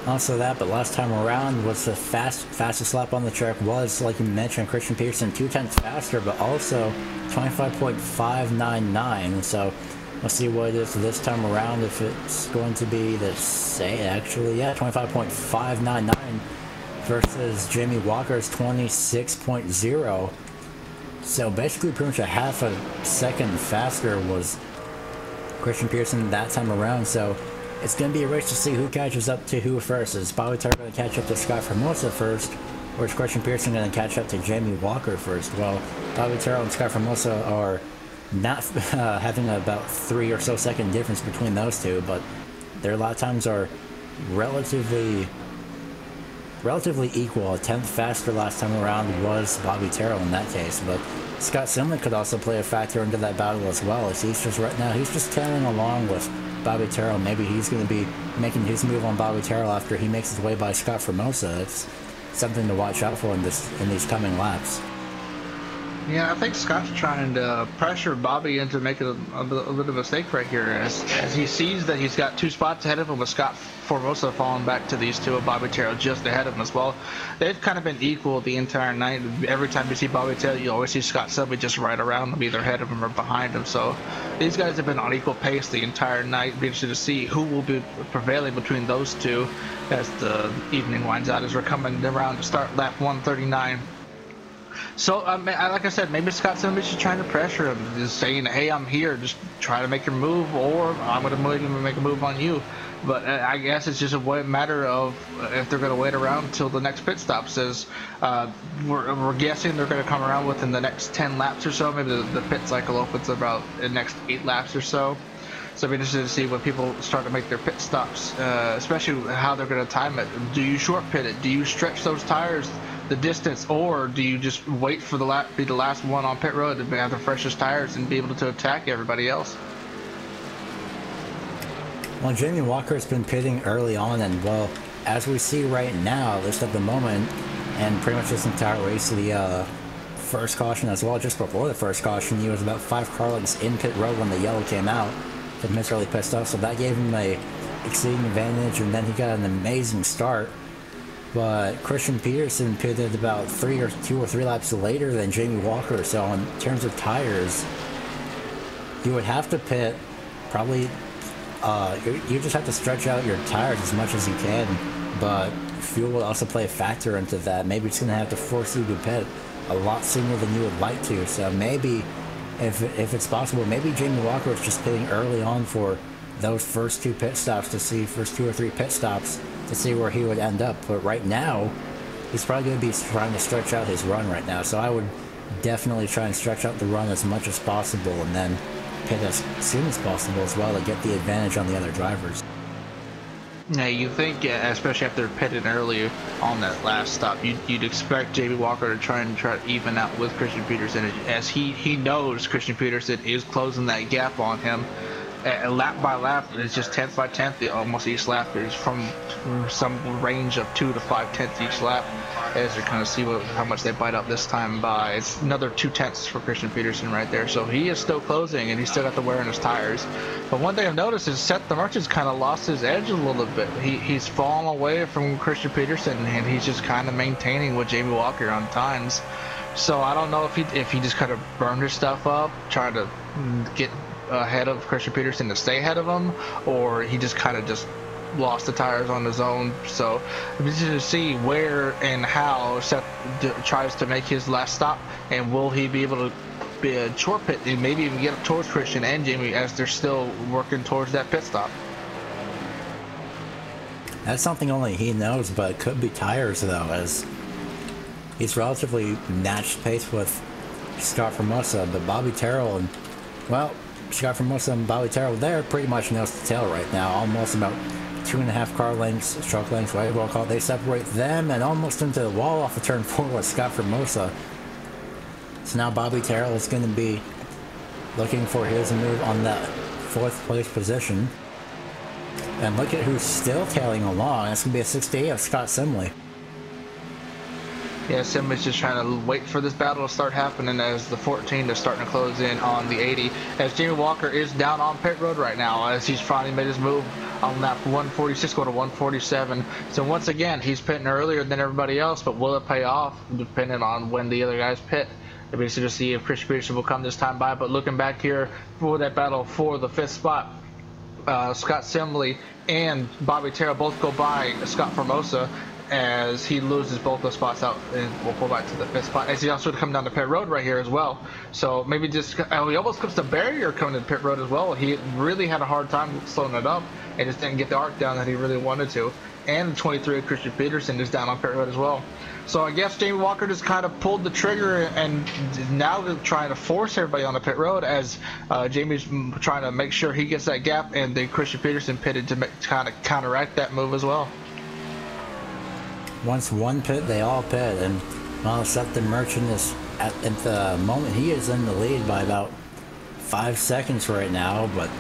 Also that, but last time around was the fastest lap on the track was, like you mentioned, Christian Peterson 2 tenths faster, but also 25.599. So we'll see what it is this time around, if it's going to be the same. Actually, yeah, 25.599 versus Jamie Walker's 26.0. So basically pretty much a half a second faster was Christian Peterson that time around. So it's going to be a race to see who catches up to who first. Is Bobby Terrell going to catch up to Scott Formosa first, or is Christian Peterson going to catch up to Jamie Walker first? Well, Bobby Terrell and Scott Formosa are not having about 3 or so second difference between those two, but their lap times are relatively equal. A tenth faster last time around was Bobby Terrell in that case, but Scott Simley could also play a factor into that battle as well, as he's just right now he's just tailing along with Bobby Terrell. Maybe he's going to be making his move on Bobby Terrell after he makes his way by Scott Formosa. It's something to watch out for in these coming laps. Yeah, I think Scott's trying to pressure Bobby into making a bit of a mistake right here, as he sees that he's got 2 spots ahead of him, with Scott Formosa falling back to these 2 of Bobby Terrell just ahead of him as well. They've kind of been equal the entire night. Every time you see Bobby Terrell, you always see Scott Simley just right around him, either ahead of him or behind him. So these guys have been on equal pace the entire night. Be interested to see who will be prevailing between those 2 as the evening winds out, as we're coming around to start lap 139. So, like I said, maybe Scott Simley's just trying to pressure him, just saying, hey, I'm here, just try to make your move, or I'm going to make a move on you. But I guess it's just a matter of if they're going to wait around until the next pit stop says. We're guessing they're going to come around within the next 10 laps or so. Maybe the pit cycle opens about the next 8 laps or so. So I'm interested to see when people start to make their pit stops, especially how they're going to time it. Do you short pit it? Do you stretch those tires the distance, or do you just wait for the be the last one on pit road to have the freshest tires and be able to attack everybody else? Well, Jamie Walker's been pitting early on, and well, as we see right now, at least at the moment, and pretty much this entire race, the first caution as well, just before the first caution, he was about 5 car lengths in pit road when the yellow came out. But Mitch really pissed off, so that gave him a exceeding advantage, and then he got an amazing start. but Christian Peterson pitted about 2 or 3 laps later than Jamie Walker, so in terms of tires, you would have to pit probably, you just have to stretch out your tires as much as you can, but fuel will also play a factor into that. Maybe it's going to have to force you to pit a lot sooner than you would like to, so maybe if it's possible, maybe Jamie Walker is just pitting early on for those first 2 pit stops to see, first 2 or 3 pit stops to see where he would end up. But right now, he's probably going to be trying to stretch out his run right now, so I would definitely try and stretch out the run as much as possible and then pit as soon as possible as well to get the advantage on the other drivers. Yeah, you think, especially after pitting early on that last stop, you'd expect Jamie Walker to try to even out with Christian Peterson, as he knows Christian Peterson is closing that gap on him. Lap by lap, it's just 10th by 10th. Almost each lap is from some range of 2 to 5 tenths each lap, as you kind of see how much they bite up this time by. It's another 2 tenths for Christian Peterson right there. So he is still closing, and he's still got the wear in his tires. But one thing I've noticed is Seth the Merchant's kind of lost his edge a little bit. He's fallen away from Christian Peterson, and he's just kind of maintaining with Jamie Walker on times. So I don't know if he just kind of burned his stuff up, trying to get ahead of Christian Peterson to stay ahead of him, or he just kind of just lost the tires on his own. So we need to see where and how Seth tries to make his last stop, and will he be able to be a short pit and maybe even get up towards Christian and Jamie as they're still working towards that pit stop. That's something only he knows, but it could be tires though, as he's relatively matched pace with Scott Formosa, but Bobby Terrell and, well, Scott Formosa and Bobby Terrell, they're pretty much nose to tail right now, almost about 2.5 car lengths, stroke lengths, whatever we'll call it. They separate them and almost into the wall off of turn 4 with Scott Formosa. So now Bobby Terrell is going to be looking for his move on that 4th place position. And look at who's still tailing along. It's going to be a 68 of Scott Simley. Yeah, Simley's just trying to wait for this battle to start happening as the 14 is starting to close in on the 80. As Jamie Walker is down on pit road right now, as he's finally made his move on lap 146 go to 147. So once again, he's pitting earlier than everybody else, but will it pay off depending on when the other guys pit? It'll be interesting to see if Christian Peterson will come this time by. But looking back here for that battle for the 5th spot, Scott Simley and Bobby Terrell both go by Scott Formosa, as he loses both those spots out, and we'll pull back to the 5th spot, as he also would come down the pit road right here as well. So maybe just he almost comes to barrier coming to the pit road as well. He really had a hard time slowing it up and just didn't get the arc down that he really wanted to. And the 23 of Christian Peterson is down on pit road as well. So I guess Jamie Walker just kind of pulled the trigger, and now they're trying to force everybody on the pit road, as Jamie's trying to make sure he gets that gap, and then Christian Peterson pitted to kind of counteract that move as well. Once one pit, they all pit, and well, Seth the Merchant is at the moment, he is in the lead by about 5 seconds right now, but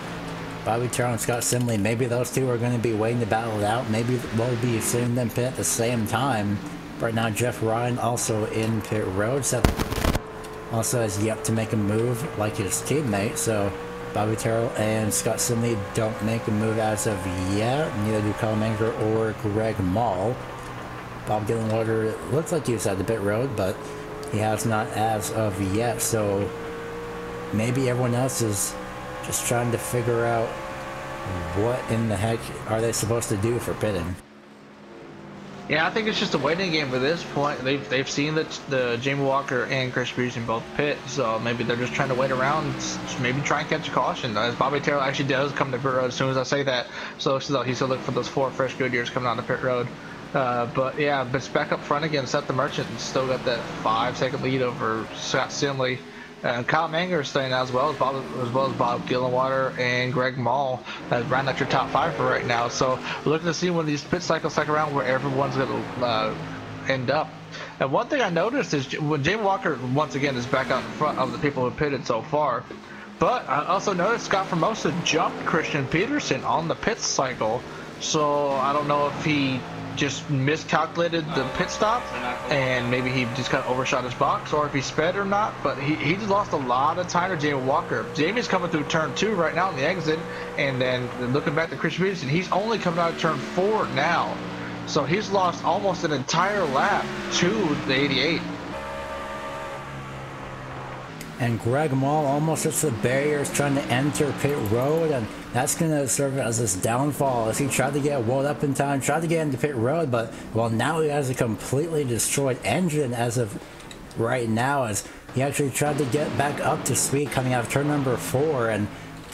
Bobby Terrell and Scott Simley, maybe those two are going to be waiting to battle it out. Maybe we'll be seeing them pit at the same time. Right now, Jeff Ryan also in pit road. Seth also has yet to make a move like his teammate, so Bobby Terrell and Scott Simley don't make a move as of yet. Neither do Kyle Manger or Greg Mall. Bob Gillenwater, it looks like he's at the pit road, but he has not as of yet, so maybe everyone else is just trying to figure out what in the heck are they supposed to do for pitting. Yeah, I think it's just a waiting game for this point. They've seen that the Jamie Walker and Christian Peterson both pit, so maybe they're just trying to wait around, maybe try and catch a caution. As Bobby Terrell actually does come to pit road as soon as I say that, so he's still looking for those 4 fresh Goodyears coming on the pit road. But yeah, but it's back up front again. Seth the Merchant still got that 5-second lead over Scott Simley. Kyle Manger is staying out as well as Bob Gillenwater and Greg Mall, round out your top 5 for right now. So we're looking to see when these pit cycles cycle around where everyone's going to end up. And one thing I noticed is when Jamie Walker once again is back out in front of the people who pitted so far, but I also noticed Scott Formosa jumped Christian Peterson on the pit cycle. So I don't know if he just miscalculated the pit stop and maybe he just kind of overshot his box, or if he sped or not, but he just lost a lot of time to Jamie Walker. Jamie's coming through turn 2 right now in the exit, and then looking back to Christian Peterson, he's only coming out of turn 4 now. So he's lost almost an entire lap to the 88. And Greg Mall almost hits the barriers trying to enter pit road, and that's going to serve as his downfall as he tried to get walled up in time, tried to get into pit road, but well, now he has a completely destroyed engine as of right now, as he actually tried to get back up to speed coming out of turn number 4, and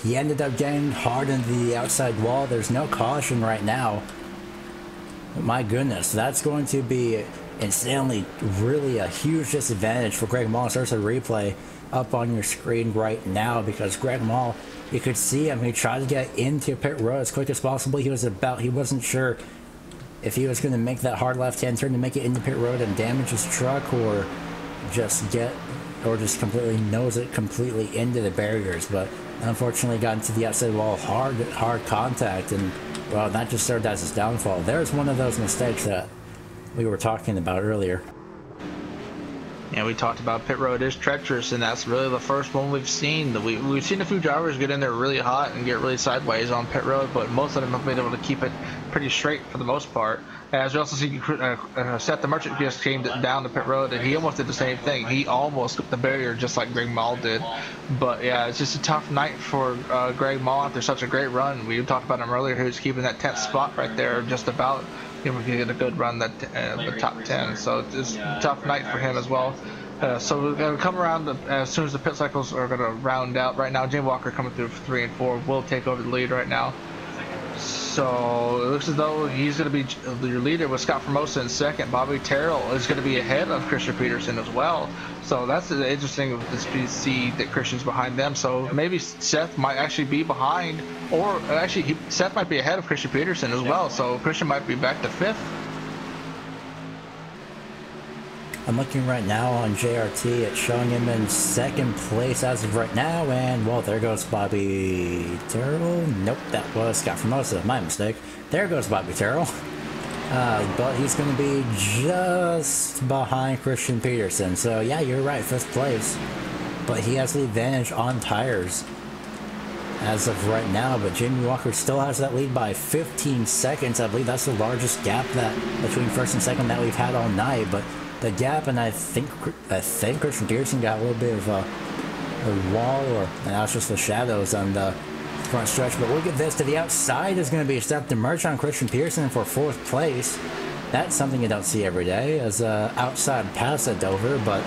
he ended up getting hard into the outside wall. There's no caution right now. My goodness, that's going to be insanely, really a huge disadvantage for Greg Mall. There's a replay up on your screen right now because Greg Mall, you could see him, he tried to get into pit road as quick as possible. He wasn't sure if he was going to make that hard left-hand turn to make it into pit road and damage his truck, or just completely nose it completely into the barriers, but unfortunately got into the outside wall, hard contact, and well, that just served as his downfall. There's one of those mistakes that we were talking about earlier. Yeah, we talked about pit road is treacherous, and that's really the first one we've seen. We've seen a few drivers get in there really hot and get really sideways on pit road, but most of them have been able to keep it pretty straight for the most part. As we also see, Seth the Merchant just came down to pit road, and he almost did the same thing. He almost skipped the barrier just like Greg Mall did. But yeah, it's just a tough night for Greg Mall after such a great run. We talked about him earlier. He was keeping that 10th spot right there, just about. We can get a good run the top 10, so it's a tough night for him as well. So we're going to come around as soon as the pit cycles are going to round out. Right now, Jamie Walker coming through for 3 and 4 will take over the lead right now. So it looks as though he's going to be your leader with Scott Formosa in second. Bobby Terrell is going to be ahead of Christian Peterson as well. So that's interesting to see that Christian's behind them. So maybe Seth might actually be behind, or actually Seth might be ahead of Christian Peterson as well. So Christian might be back to 5th. I'm looking right now on JRT, it's showing him in 2nd place as of right now, and well, there goes Bobby Terrell. Nope, that was Scott Formosa, my mistake. There goes Bobby Terrell. But he's going to be just behind Christian Peterson. So yeah, you're right, 5th place. But he has the advantage on tires as of right now, but Jamie Walker still has that lead by 15 seconds. I believe that's the largest gap that between 1st and 2nd that we've had all night, but the gap, and I think Christian Peterson got a little bit of a wall, or now it's just the shadows on the front stretch. But look at this, to the outside is going to be Seth the Merchant on Christian Peterson for 4th place. That's something you don't see every day, as outside pass at Dover, but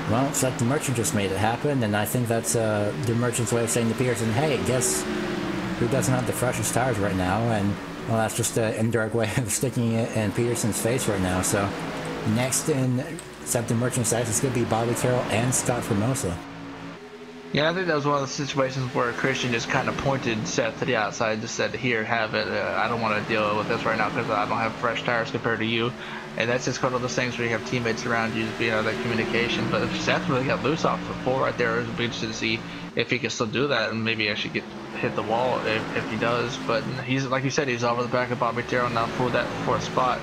well, Seth the Merchant just made it happen, and I think that's the Merchant's way of saying to Peterson, hey, guess who doesn't have the freshest tires right now? And well, that's just an indirect way of sticking it in Peterson's face right now. So next in Seth the Merchant's size is going to be Bobby Terrell and Scott Formosa. Yeah, I think that was one of the situations where Christian just kind of pointed Seth to the outside, just said, here, have it. I don't want to deal with this right now because I don't have fresh tires compared to you. And that's just one of those things where you have teammates around you to be that communication. But if Seth really got loose off the 4 right there, it would be interesting to see if he can still do that and maybe actually hit the wall if he does. But he's, like you said, he's over the back of Bobby Terrell now for that 4th spot.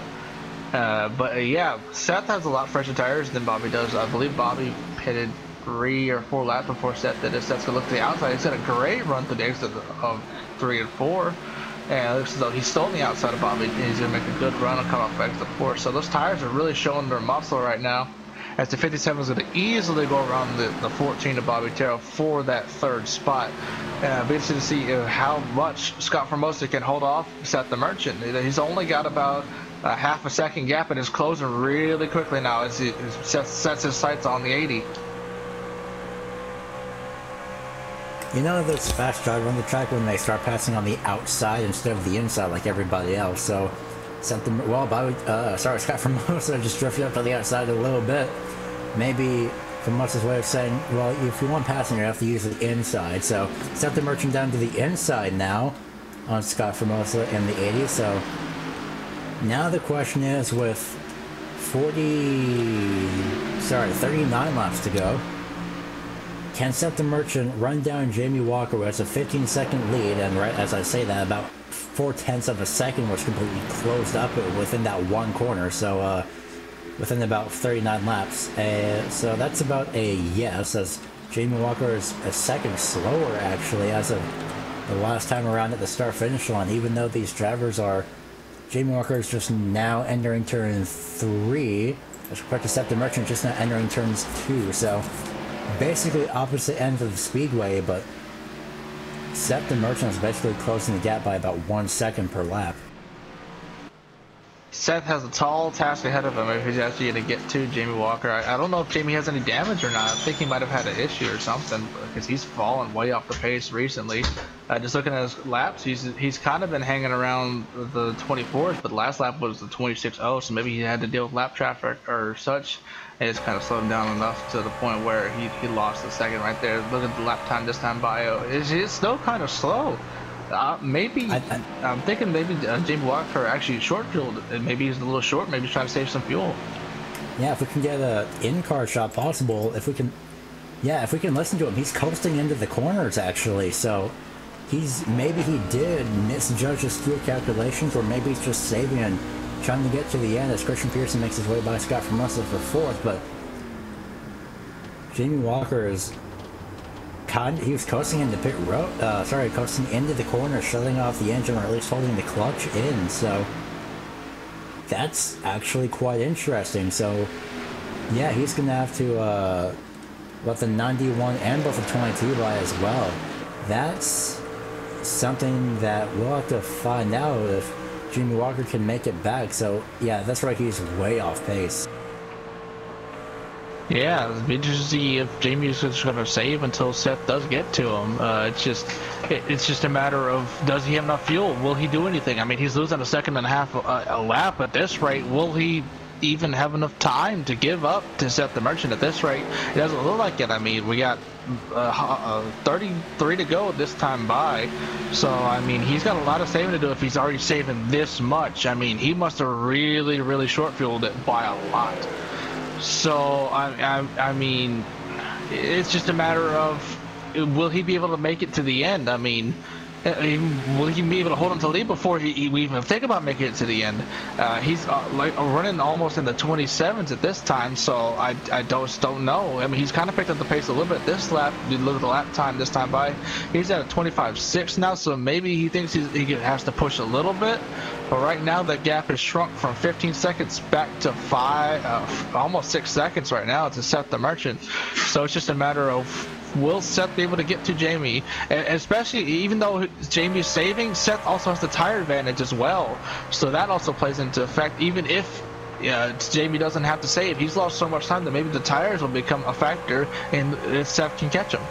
Yeah, Seth has a lot fresher tires than Bobby does. I believe Bobby pitted 3 or 4 laps before Seth did. If Seth's going to look to the outside, he's had a great run to the exit of 3 and 4. And it looks as though he's still on the outside of Bobby, and he's going to make a good run and come off exit 4. So those tires are really showing their muscle right now, as the 57 is going to easily go around the 14 of Bobby Terrell for that 3rd spot. Be interested to see how much Scott Formosa can hold off Seth the Merchant. He's only got about a half a second gap, and is closing really quickly now as he sets his sights on the 80. You know, there's fast driver on the track when they start passing on the outside instead of the inside like everybody else. So Scott Formosa just drifted up to the outside a little bit. Maybe Formosa's way of saying, well, if you want passing, you have to use the inside. So Seth the Merchant down to the inside now on Scott Formosa in the 80. So now the question is, with 39 laps to go, can Seth the Merchant run down Jamie Walker, who has a 15-second lead, and right as I say that, about 0.4 of a second was completely closed up within that one corner, so within about 39 laps. So that's about a yes, as Jamie Walker is a second slower, actually, as of the last time around at the start-finish line, even though these drivers are Jamie Walker is just now entering turn 3. As compared to Seth the Merchant just now entering turns 2. So basically opposite ends of the speedway, but Seth the Merchant is basically closing the gap by about 1 second per lap. Seth has a tall task ahead of him if he's actually going to get to Jamie Walker. I don't know if Jamie has any damage or not. I think he might have had an issue or something because he's fallen way off the pace recently. Just looking at his laps, he's kind of been hanging around the 24th, but the last lap was the 26.0, so maybe he had to deal with lap traffic or such. And it's kind of slowed him down enough to the point where he lost a second right there. Look at the lap time this time by. It's still kind of slow. Maybe I'm thinking maybe Jamie Walker actually short fueled, and maybe he's a little short. Maybe he's trying to save some fuel. Yeah, if we can get a in-car shot possible, if we can listen to him, he's coasting into the corners actually. So maybe he did misjudge his fuel calculations, or maybe he's just saving and trying to get to the end as Christian Peterson makes his way by Scott from Russell for 4th. But Jamie Walker is. He was coasting into pit road, coasting into the corner, shutting off the engine, or at least holding the clutch in. So that's actually quite interesting. So yeah, he's gonna have to let the 91 and both the 22 by as well. That's something that we'll have to find out if Jamie Walker can make it back. So yeah, that's right, he's way off pace. Yeah, it'd be interesting to see if Jamie's just going to save until Seth does get to him. It's just a matter of, does he have enough fuel? Will he do anything? I mean, he's losing a second and a half a lap at this rate. Will he even have enough time to give up to Seth the Merchant at this rate? It doesn't look like it. I mean, we got 33 to go this time by. So, I mean, he's got a lot of saving to do if he's already saving this much. I mean, he must have really, really short fueled it by a lot. So, I mean, it's just a matter of, will he be able to make it to the end? I mean, will he be able to hold on to the lead before we even think about making it to the end? He's like running almost in the 27s at this time, so I don't know. I mean, he's kind of picked up the pace a little bit this lap. You look at the lap time this time by, he's at a 25.6 now, so maybe he thinks he has to push a little bit. But right now, the gap has shrunk from 15 seconds back to almost 6 seconds right now to Seth the Merchant. So it's just a matter of, will Seth be able to get to Jamie? And especially, even though Jamie is saving, Seth also has the tire advantage as well. So that also plays into effect. Even if Jamie doesn't have to save, he's lost so much time that maybe the tires will become a factor and Seth can catch him.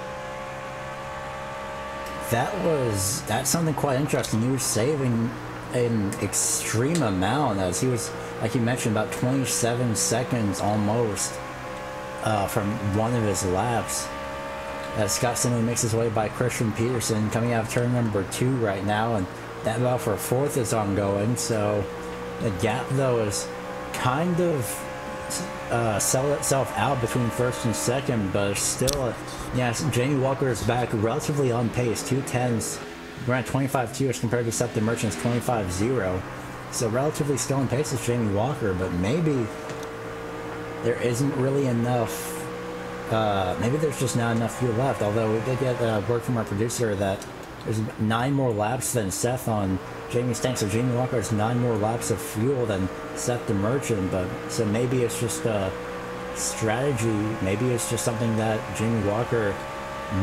That's something quite interesting. He was saving an extreme amount, as he was, like you mentioned, about 27 seconds almost from one of his laps. As Scott simply makes his way by Christian Peterson coming out of turn number 2 right now, and that battle for 4th is ongoing. So the gap though is kind of sell itself out between 1st and 2nd, but still Jamie Walker is back relatively on pace, 2:10s. We're at 25.2 as compared to Seth the Merchant's 25.0. So relatively still on pace is Jamie Walker, but maybe there isn't really enough. Maybe there's just not enough fuel left. Although we did get word from our producer that there's 9 more laps than Seth on Jamie's tank. So Jamie Walker has 9 more laps of fuel than Seth the Merchant. But so maybe it's just a strategy. Maybe it's just something that Jamie Walker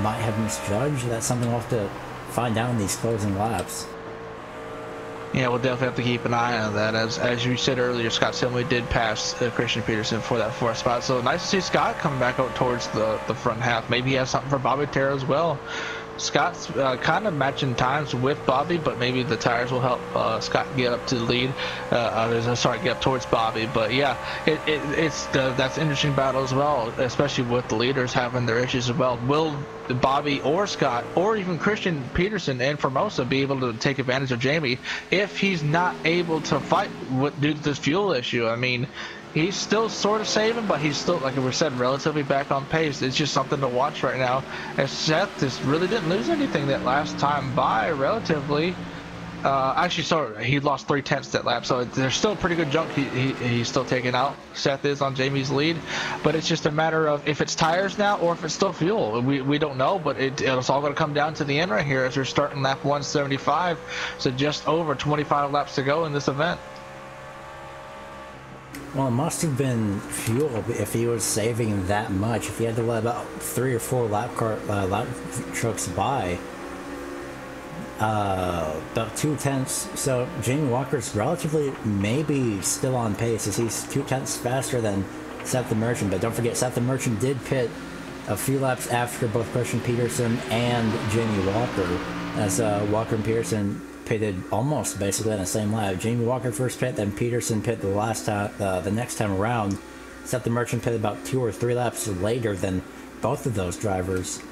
might have misjudged. That's something we'll have to find out in these closing laps. Yeah, we'll definitely have to keep an eye on that. As you said earlier, Scott Simley did pass Christian Peterson for that 4th spot. So nice to see Scott coming back out towards the front half. Maybe he has something for Bobby Terra as well. Scott's kind of matching times with Bobby, but maybe the tires will help Scott get up to the lead. Get up towards Bobby. But yeah, that's an interesting battle as well, especially with the leaders having their issues as well. Will Bobby or Scott or even Christian Peterson and Formosa be able to take advantage of Jamie if he's not able to fight due to this fuel issue? I mean, he's still sort of saving, but he's still, like we said, relatively back on pace. It's just something to watch right now. As Seth just really didn't lose anything that last time by, relatively. Actually, sorry, he lost 3/10 that lap, so there's still a pretty good jump he's still taking out. Seth is on Jamie's lead, but it's just a matter of if it's tires now or if it's still fuel. We don't know, but it's all going to come down to the end right here as we're starting lap 175, so just over 25 laps to go in this event. Well, it must have been fuel if he was saving that much. If he had to let about 3 or 4 lap trucks by. About 2/10. So Jamie Walker's relatively maybe still on pace as he's 2/10 faster than Seth the Merchant. But don't forget, Seth the Merchant did pit a few laps after both Christian Peterson and Jamie Walker, as Walker and Peterson pitted almost basically on the same lap. Jamie Walker first pit, then Peterson pit the last time, the next time around. Seth the Merchant pitted about 2 or 3 laps later than both of those drivers.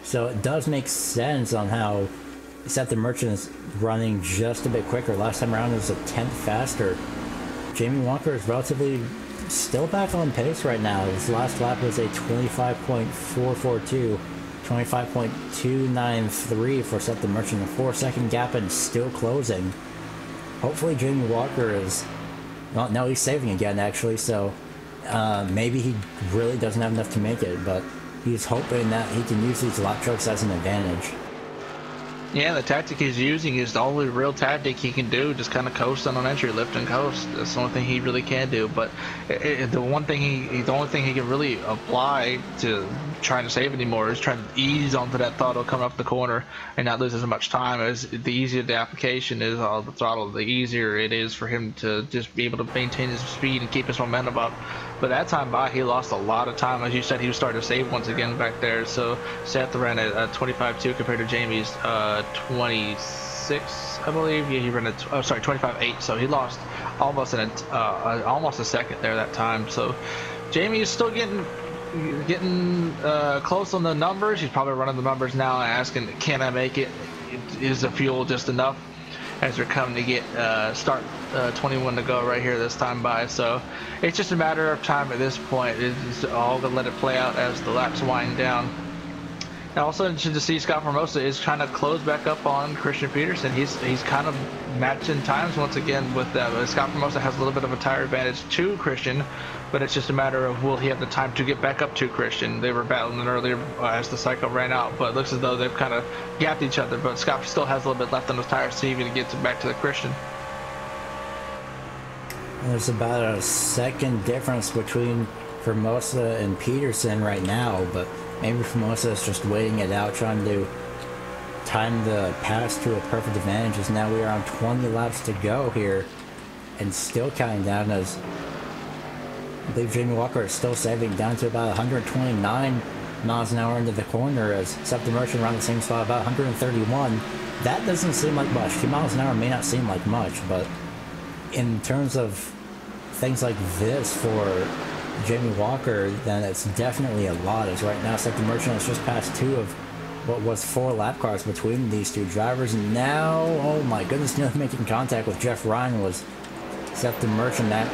So it does make sense on how Seth the Merchant is running just a bit quicker. Last time around it was a 10th faster. Jamie Walker is relatively still back on pace right now. His last lap was a 25.442, 25.293 for Seth the Merchant. A 4-second gap and still closing. Hopefully Jamie Walker is... Well, no, he's saving again actually, so maybe he really doesn't have enough to make it, but he's hoping that he can use these lap trucks as an advantage. Yeah, the tactic he's using is the only real tactic he can do, just kind of coast on an entry, lift and coast. That's the only thing he really can do. But the only thing he can really apply to trying to save anymore is trying to ease onto that throttle coming up the corner and not lose as much time. As the easier the application is on the throttle, the easier it is for him to just be able to maintain his speed and keep his momentum up. But that time by, he lost a lot of time. As you said, he was starting to save once again back there. So Seth ran a 25.2 compared to Jamie's 26, I believe. Yeah, he ran a 25.8. So he lost almost almost a second there that time. So Jamie is still getting close on the numbers. He's probably running the numbers now and asking, can I make it? Is the fuel just enough? As they're coming to get start 21 to go right here this time by. So it's just a matter of time at this point. It's all going to let it play out as the laps wind down. And also interesting to see Scott Formosa is trying to close back up on Christian Peterson. He's kind of matching times once again with that. Scott Formosa has a little bit of a tire advantage to Christian, but it's just a matter of will he have the time to get back up to Christian. They were battling earlier as the cycle ran out, but it looks as though they've kind of gapped each other. But Scott still has a little bit left on his tires to see if he can get back to the Christian. There's about a second difference between Formosa and Peterson right now, but maybe Formosa is just waiting it out, trying to time the pass to a perfect advantage, as now we are on 20 laps to go here and still counting down, as I believe Jamie Walker is still saving down to about 129 miles an hour into the corner, as Seth the Merchant around the same spot, about 131. That doesn't seem like much. 2 miles an hour may not seem like much, but in terms of things like this for Jamie Walker, then it's definitely a lot, as right now Seth the Merchant has just passed 2 of what was 4 lap cars between these 2 drivers, and now, oh my goodness, nearly making contact with Jeff Ryan was Seth the Merchant. That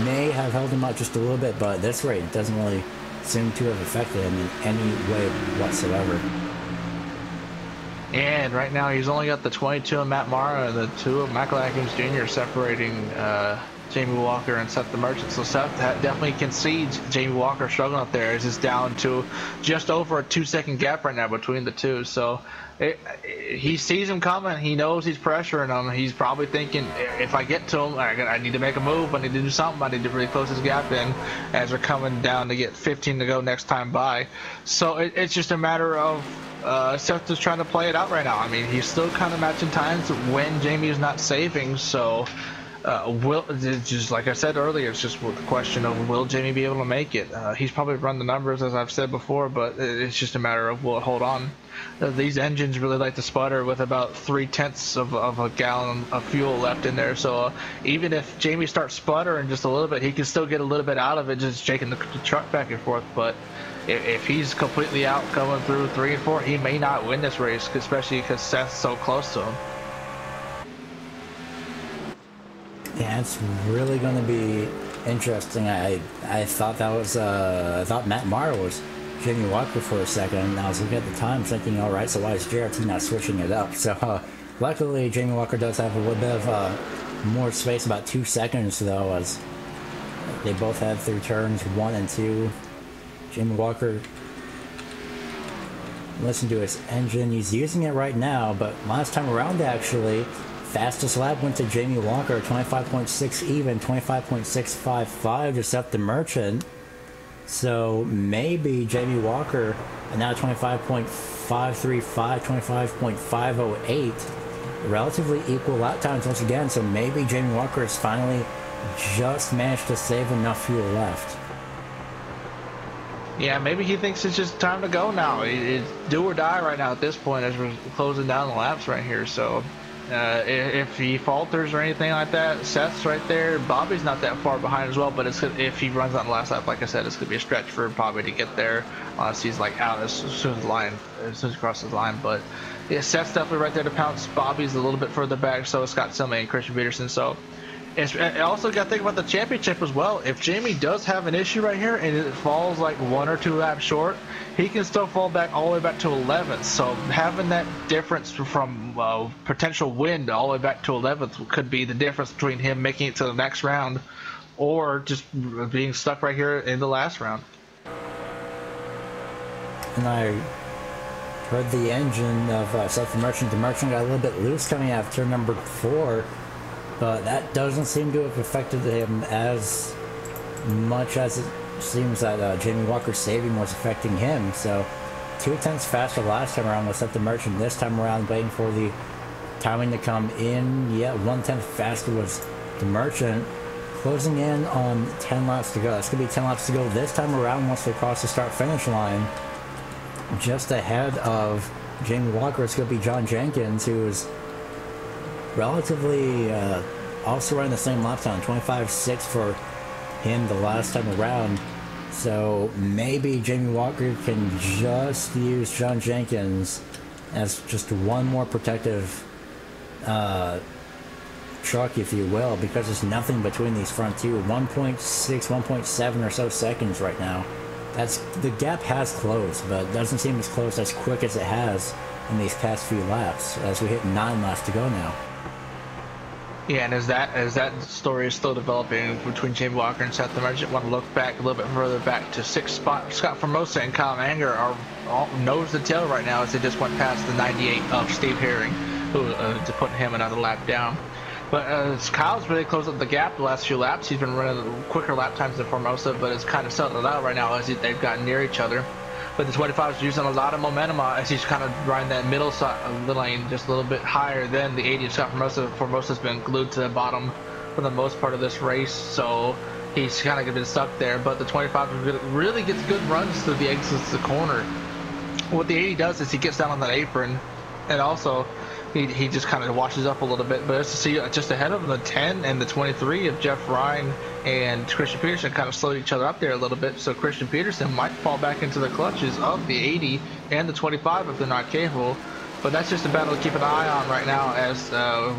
may have held him out just a little bit, but at this rate doesn't really seem to have affected him in any way whatsoever. And right now he's only got the 22 of Matt Mara and the 2 of Michael Atkins Jr. separating Jamie Walker and Seth the Merchant. So Seth definitely concedes Jamie Walker struggling up there. It's down to just over a 2-second gap right now between the 2. So he sees him coming. He knows he's pressuring him. He's probably thinking, if I get to him, I need to make a move. I need to do something. I need to really close this gap in as they're coming down to get 15 to go next time by. So it's just a matter of Seth is trying to play it out right now. I mean, he's still kind of matching times when Jamie is not saving. So just like I said earlier, it's just the question of will Jamie be able to make it. He's probably run the numbers, as I've said before, but it's just a matter of will it hold on. These engines really like to sputter with about 3/10 of a gallon of fuel left in there. So even if Jamie starts sputtering just a little bit, he can still get a little bit out of it, just shaking the truck back and forth. But if he's completely out coming through 3 and 4, he may not win this race, especially because Seth's so close to him. Yeah, it's really going to be interesting. I thought that was I thought Matt Mara was Jamie Walker for a second, and I was looking at the time thinking, all right, so why is JRT not switching it up? So Luckily, Jamie Walker does have a little bit of more space, about 2 seconds though, as they both had through turns 1 and 2. Jamie Walker, listen to his engine, he's using it right now, but last time around actually, fastest lap went to Jamie Walker, 25.6 even, 25.655 to Seth the Merchant. So maybe Jamie Walker, and now 25.535, 25.508, relatively equal lap times once again. So maybe Jamie Walker has finally just managed to save enough fuel left. Yeah, maybe he thinks it's just time to go now. It's do or die right now at this point as we're closing down the laps right here. So if he falters or anything like that, Seth's right there. Bobby's not that far behind as well, but if he runs on the last lap, like I said, it's going to be a stretch for Bobby to get there unless he's like out as soon as he crosses the line. But yeah, Seth's definitely right there to pounce. Bobby's a little bit further back, so is Scott Silmy and Christian Peterson. So I also got to think about the championship as well. If Jamie does have an issue right here and it falls like 1 or 2 laps short, he can still fall back all the way back to 11th. So having that difference from potential win all the way back to 11th could be the difference between him making it to the next round or just being stuck right here in the last round. And I heard the engine of Seth the Merchant. The Merchant got a little bit loose coming out of turn number 4. But that doesn't seem to have affected him as much as it seems that Jamie Walker's saving was affecting him. So 2/10 faster last time around was Seth the Merchant. This time around, waiting for the timing to come in. Yeah, 1/10 faster was the Merchant. Closing in on 10 laps to go. That's going to be 10 laps to go this time around once they cross the start-finish line. Just ahead of Jamie Walker, it's going to be John Jenkins, who is relatively also running the same lap time, 25.6 for him the last time around. So maybe Jamie Walker can just use John Jenkins as just one more protective truck, if you will, because there's nothing between these front two. 1.6, 1.7 or so seconds right now. The gap has closed, but it doesn't seem as close as quick as it has in these past few laps, as we hit 9 laps to go now. Yeah, and as that story is still developing between Jamie Walker and Seth the Merchant, want to look back a little bit further back to 6th spot. Scott Formosa and Kyle Manger are all nose to tail right now as they just went past the 98 of Steve Herring, who to put him another lap down. But Kyle's really closed up the gap the last few laps. He's been running quicker lap times than Formosa, but it's kind of settled out right now as they've gotten near each other. But the 25 is using a lot of momentum as he's kind of riding that middle lane just a little bit higher than the 80 of Scott Formosa. Formosa's been glued to the bottom for the most part of this race, so he's kind of been stuck there. But the 25 really gets good runs through the exits of the corner. What the 80 does is he gets down on that apron, and also he just kind of washes up a little bit. But as to see just ahead of him, the 10 and the 23 of Jeff Ryan and Christian Peterson kind of slowed each other up there a little bit. So Christian Peterson might fall back into the clutches of the 80 and the 25 if they're not careful. But that's just a battle to keep an eye on right now as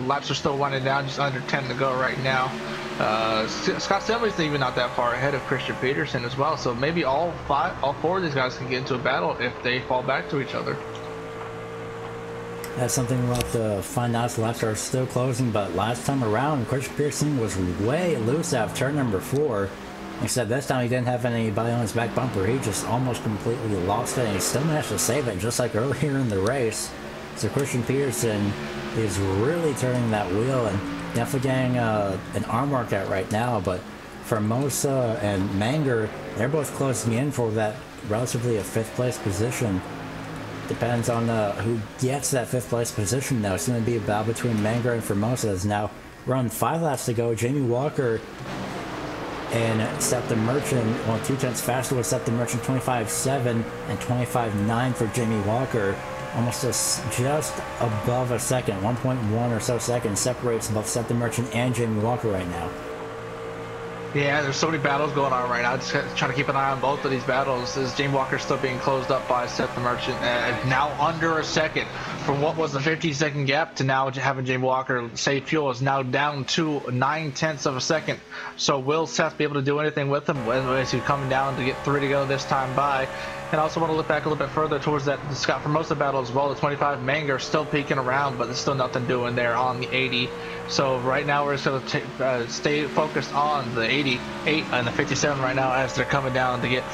laps are still winding down, just under 10 to go right now. Scott Silver's even not that far ahead of Christian Peterson as well. So maybe all 4 of these guys can get into a battle if they fall back to each other. That's something we'll have to find out. The laps are still closing, but last time around, Christian Peterson was way loose out of turn number 4. Except this time he didn't have anybody on his back bumper. He just almost completely lost it, and he still managed to save it, just like earlier in the race. So Christian Peterson is really turning that wheel and definitely getting an arm workout right now. But Formosa and Manger, they're both closing in for that relatively a 5th place position. Depends on who gets that 5th place position now. It's going to be a battle between Manger and Formosa. It's now run 5 laps to go. Jamie Walker and Seth the Merchant, well, 2/10 faster with Seth the Merchant, 25.7 and 25.9 for Jamie Walker. Almost just above a second, 1.1 or so seconds separates both Seth the Merchant and Jamie Walker right now. Yeah, there's so many battles going on right now. Just trying to keep an eye on both of these battles. As Jamie Walker still being closed up by Seth the Merchant, now under a second from what was the 15-second gap to now having Jamie Walker save fuel is now down to 9/10 of a second. So will Seth be able to do anything with him as he's coming down to get 3 to go this time by? And I also want to look back a little bit further towards that Scott Formosa battle as well. The 25 Manger still peeking around, but there's still nothing doing there on the 80. So right now we're just going to stay focused on the 88 and the 57 right now as they're coming down to get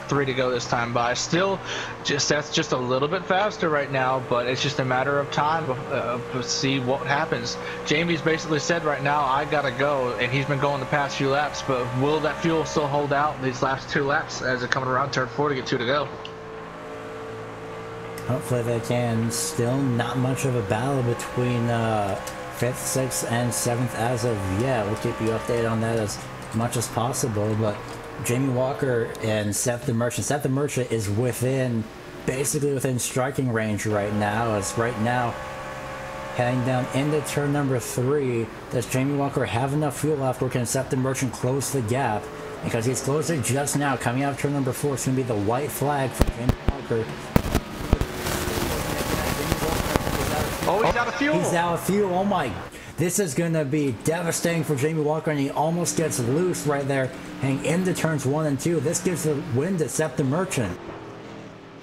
3 to go this time by. Still, that's just a little bit faster right now, but it's just a matter of time to see what happens. Jamie's basically said right now, I gotta go, and he's been going the past few laps, but will that fuel still hold out these last 2 laps as they're coming around turn 4 to get 2 to go? Hopefully they can. Still not much of a battle between 5th, 6th, and 7th as of yet. We'll keep you updated on that as much as possible, but Jamie Walker and Seth the Merchant. Seth the Merchant is basically within striking range right now. As right now, heading down into turn number 3. Does Jamie Walker have enough fuel left, or can Seth the Merchant close the gap? Because he's closed it just now. Coming out of turn number 4, it's going to be the white flag for Jamie Walker. Oh, he's out of fuel! He's out of fuel. Oh my. This is going to be devastating for Jamie Walker, and he almost gets loose right there, heading into turns 1 and 2. This gives the win to Seth the Merchant.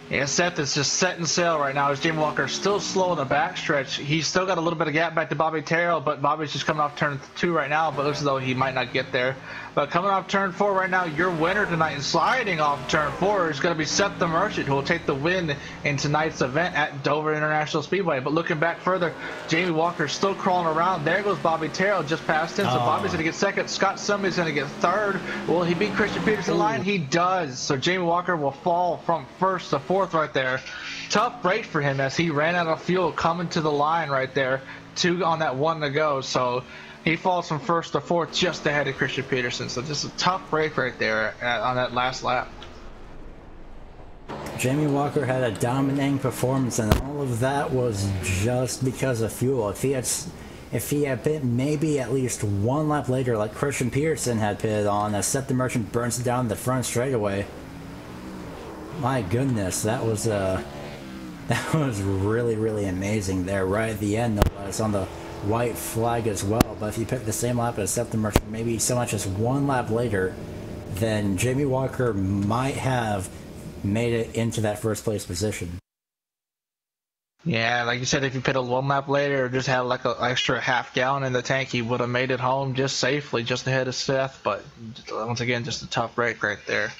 Yeah, Seth is just setting sail right now as Jamie Walker still slow in the backstretch. He's still got a little bit of gap back to Bobby Terrell, but Bobby's just coming off turn 2 right now, but looks as though he might not get there. But coming off turn 4 right now, your winner tonight and sliding off turn 4 is going to be Seth the Merchant, who will take the win in tonight's event at Dover International Speedway. But looking back further, Jamie Walker's still crawling around. There goes Bobby Terrell just past him, so Bobby's going to get 2nd. Scott Summey's going to get 3rd. Will he beat Christian Peterson line? He does. So Jamie Walker will fall from 1st to 4th right there. Tough break for him as he ran out of fuel coming to the line right there. 2 on that 1 to go. So he falls from 1st to 4th just ahead of Christian Peterson. So just a tough break right there on that last lap. Jamie Walker had a dominating performance, and all of that was just because of fuel. If he had been maybe at least 1 lap later, like Christian Peterson had pitted on, as Seth the Merchant burns down the front straightaway, my goodness, that was really, really amazing there right at the end. It's on the white flag as well, but if you pick the same lap as Seth the Merchant, maybe so much as 1 lap later, then Jamie Walker might have made it into that 1st place position. Yeah, like you said, if you pit a 1 lap later or just had like an extra half gallon in the tank, he would have made it home just safely, just ahead of Seth. But once again, just a tough break right there.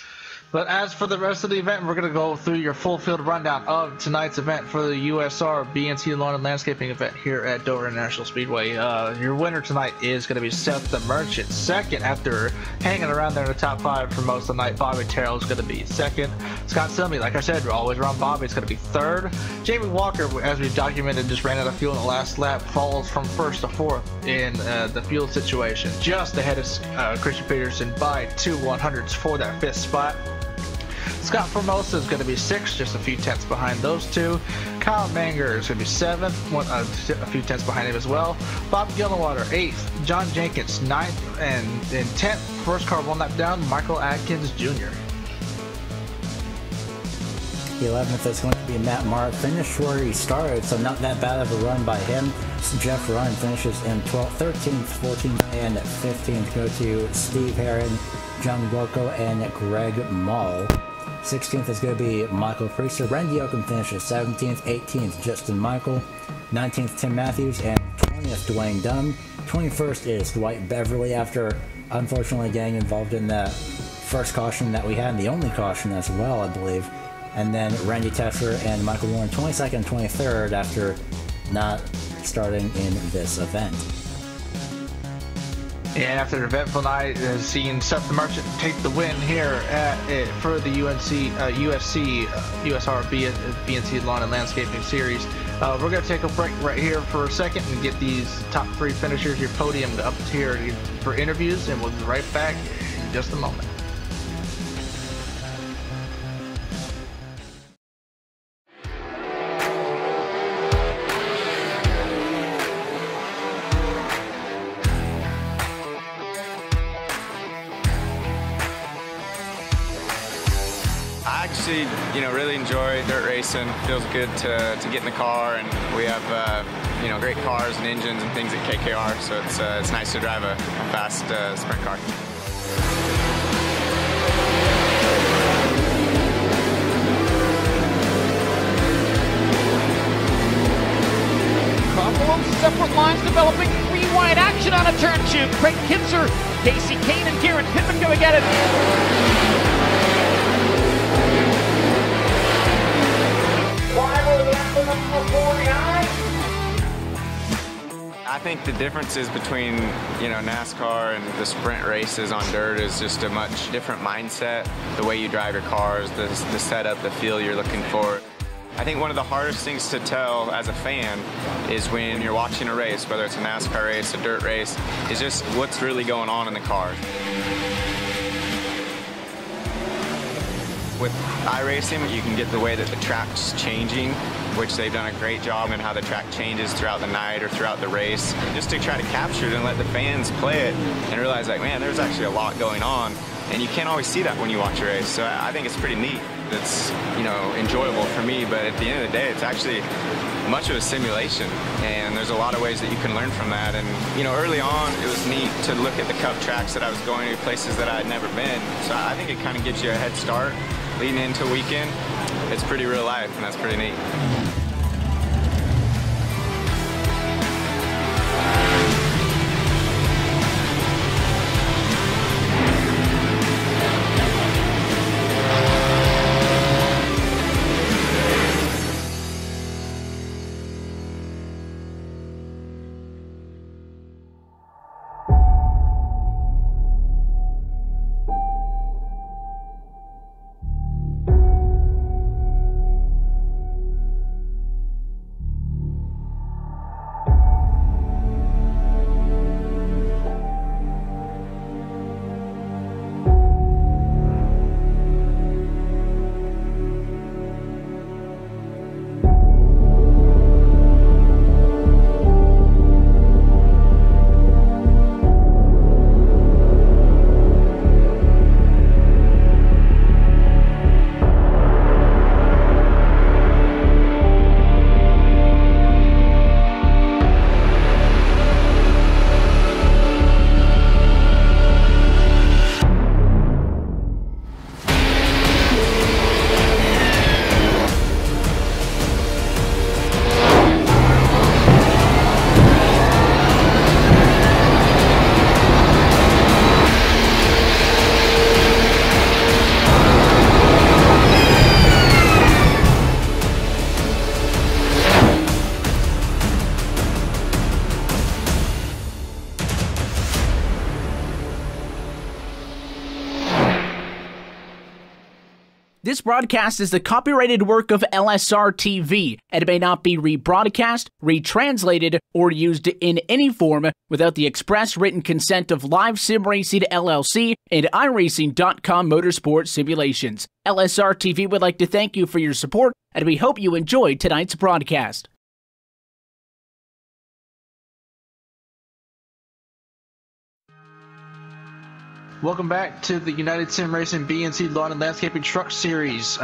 But as for the rest of the event, we're going to go through your full field rundown of tonight's event for the USR BNC Lawn and Landscaping event here at Dover International Speedway. Your winner tonight is going to be Seth the Merchant. 2nd, after hanging around there in the top 5 for most of the night, Bobby Terrell is going to be 2nd. Scott Summey, like I said, we're always around Bobby, is going to be 3rd. Jamie Walker, as we've documented, just ran out of fuel in the last lap, falls from 1st to 4th in the fuel situation, just ahead of Christian Peterson by 2 100ths for that 5th spot. Scott Formosa is going to be 6th, just a few tenths behind those 2. Kyle Manger is going to be 7th, a few tenths behind him as well. Bob Gillenwater, 8th. John Jenkins, 9th. And in 10th, first car 1 lap down, Michael Atkins Jr. 11th is going to be Matt Marr. Finished where he started, so not that bad of a run by him. Jeff Ryan finishes in 12th, 13th, 14th, and 15th. Go to Steve Herron, John Wilco, and Greg Mall. 16th is going to be Michael Priester. Randy Oakham finishes 17th, 18th, Justin Michael, 19th, Tim Matthews, and 20th, Dwayne Dunn. 21st is Dwight Beverly after unfortunately getting involved in that first caution that we had, and the only caution as well, I believe. And then Randy Tesser and Michael Warren, 22nd, 23rd after not starting in this event. And after an eventful night, seeing Seth the Merchant take the win here for the USR BNC Lawn and Landscaping Series. We're going to take a break right here for a second and get these top 3 finishers, your podium, up here for interviews, and we'll be right back in just a moment. Really enjoy dirt racing. Feels good to get in the car, and we have great cars and engines and things at KKR, so it's nice to drive a fast sprint car. close separate lines developing. Three wide action on a turn two. Craig Kinzer, Casey Kane, and Garrett Pittman go get it. I think the differences between, NASCAR and the sprint races on dirt is just a much different mindset. The way you drive your cars, the setup, the feel you're looking for. I think one of the hardest things to tell as a fan is when you're watching a race, whether it's a NASCAR race, a dirt race, is just what's really going on in the car. With iRacing, you can get the way that the track's changing, which they've done a great job in how the track changes throughout the night or throughout the race, just to try to capture it and let the fans play it and realize, like, man, there's actually a lot going on, and you can't always see that when you watch a race. So I think it's pretty neat. It's, enjoyable for me, but at the end of the day, it's actually much of a simulation, and there's a lot of ways that you can learn from that. And early on, it was neat to look at the Cup tracks that I was going to, places that I had never been. So I think it kind of gives you a head start leading into a weekend. It's pretty real life, and that's pretty neat. This broadcast is the copyrighted work of LSRTV and may not be rebroadcast, retranslated, or used in any form without the express written consent of Live Sim Racing LLC and iRacing.com Motorsport Simulations. LSRTV would like to thank you for your support, and we hope you enjoyed tonight's broadcast. Welcome back to the United Sim Racing BNC Lawn and Landscaping Truck Series.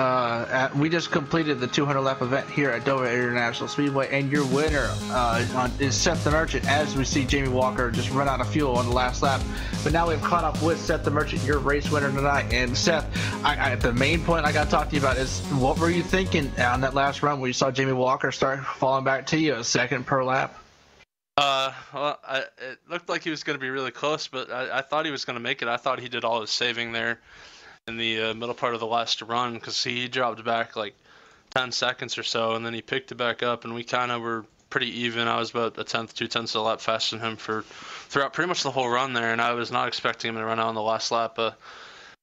We just completed the 200 lap event here at Dover International Speedway, and your winner is Seth the Merchant, as we see Jamie Walker just run out of fuel on the last lap. But now we've caught up with Seth the Merchant, your race winner tonight. And Seth, the main point I got to talk to you about is, what were you thinking on that last run where you saw Jamie Walker start falling back to you, a second per lap? Well, it looked like he was going to be really close, but I thought he was going to make it. I thought he did all his saving there in the middle part of the last run, because he dropped back like 10 seconds or so, and then he picked it back up, and we kind of were pretty even. I was about a tenth, 2/10 of a lap faster than him throughout pretty much the whole run there, and I was not expecting him to run out on the last lap.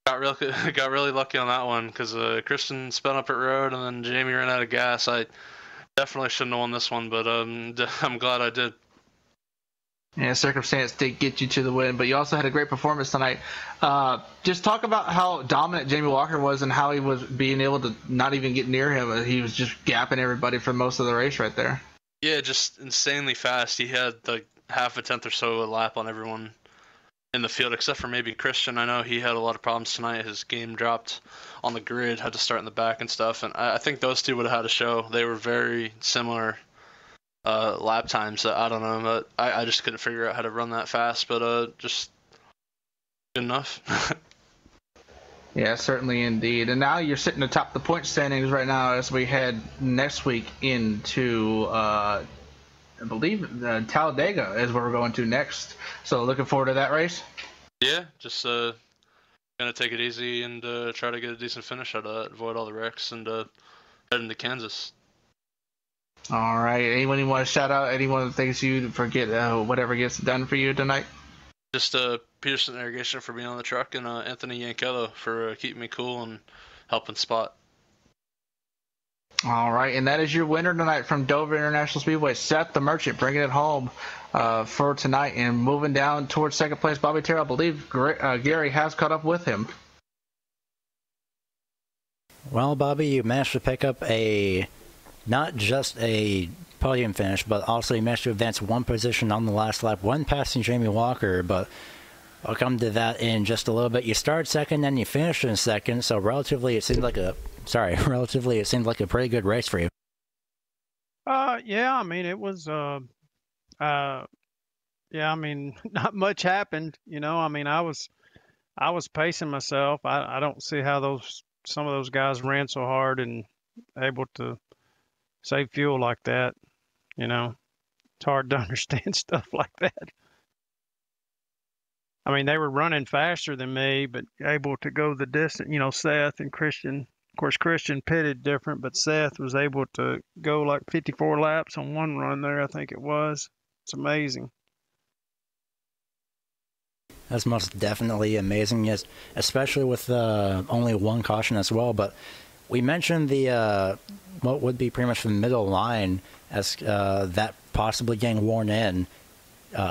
Got really lucky on that one, because Christian spun up at road, and then Jamie ran out of gas. I definitely shouldn't have won this one, but I'm glad I did. Yeah, circumstance did get you to the win, but you also had a great performance tonight. Just talk about how dominant Jamie Walker was and how he was being able to not even get near him. He was just gapping everybody for most of the race right there. Yeah, just insanely fast. He had like half a tenth or so a lap on everyone in the field, except for maybe Christian. I know he had a lot of problems tonight. His game dropped on the grid, had to start in the back and stuff, and I think those two would have had a show. They were very similar lap times. I don't know, but I just couldn't figure out how to run that fast, but just good enough. Yeah, certainly indeed. And now you're sitting atop the point standings right now as we head next week into I believe Talladega is where we're going to next. So looking forward to that race. Yeah, just gonna take it easy and try to get a decent finish out of that, avoid all the wrecks, and head into Kansas. All right. Anyone you want to shout out? Anyone that thinks you forget whatever gets done for you tonight? Just Peterson Irrigation for being on the truck, and Anthony Yankello for keeping me cool and helping spot. All right, and that is your winner tonight from Dover International Speedway, Seth the Merchant, bringing it home for tonight and moving down towards second place. Bobby Terrell, I believe Gary has caught up with him. Well, Bobby, you managed to pick up not just a podium finish, but also you managed to advance one position on the last lap, one passing Jamie Walker, but I'll come to that in just a little bit. You started second, then you finished in second, so relatively it seemed like a pretty good race for you. Yeah, I mean, it was, yeah, I mean, not much happened, you know. I mean, I was pacing myself. I don't see how some of those guys ran so hard and able to save fuel like that, you know. It's hard to understand stuff like that. I mean, they were running faster than me, but able to go the distance, you know. Seth and Christian, of course, Christian pitted different, but Seth was able to go like 54 laps on one run there, I think it was. It's amazing. That's most definitely amazing, yes, especially with only one caution as well. But we mentioned the what would be pretty much the middle line as that possibly getting worn in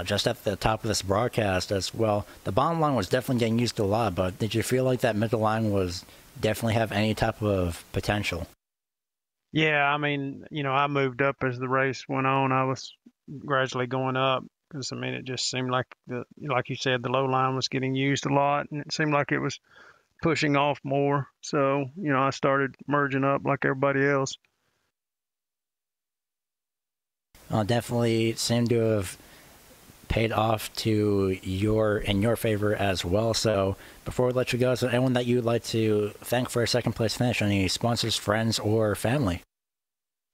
just at the top of this broadcast as well. The bottom line was definitely getting used a lot, but did you feel like that middle line was definitely have any type of potential? Yeah, I mean, you know, I moved up as the race went on. I was gradually going up because, I mean, it just seemed like, like you said, the low line was getting used a lot, and it seemed like it was pushing off more. So, you know, I started merging up like everybody else. Definitely seemed to have paid off in your favor as well. So before we let you go, is there anyone that you'd like to thank for a second place finish? Any sponsors, friends, or family?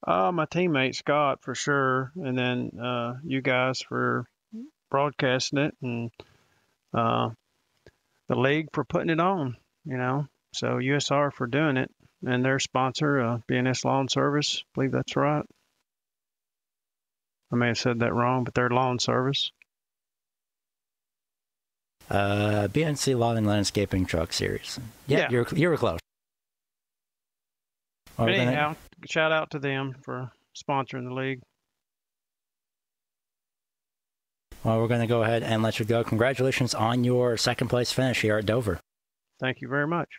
My teammate Scott for sure, and then you guys for broadcasting it, and the league for putting it on, you know. So USR for doing it, and their sponsor, BNS Lawn Service. I believe that's right. I may have said that wrong, but their lawn service. BNC Lawn and Landscaping Truck Series. Yeah. You were close. But anyhow, shout out to them for sponsoring the league. Well, we're going to go ahead and let you go. Congratulations on your second place finish here at Dover. Thank you very much.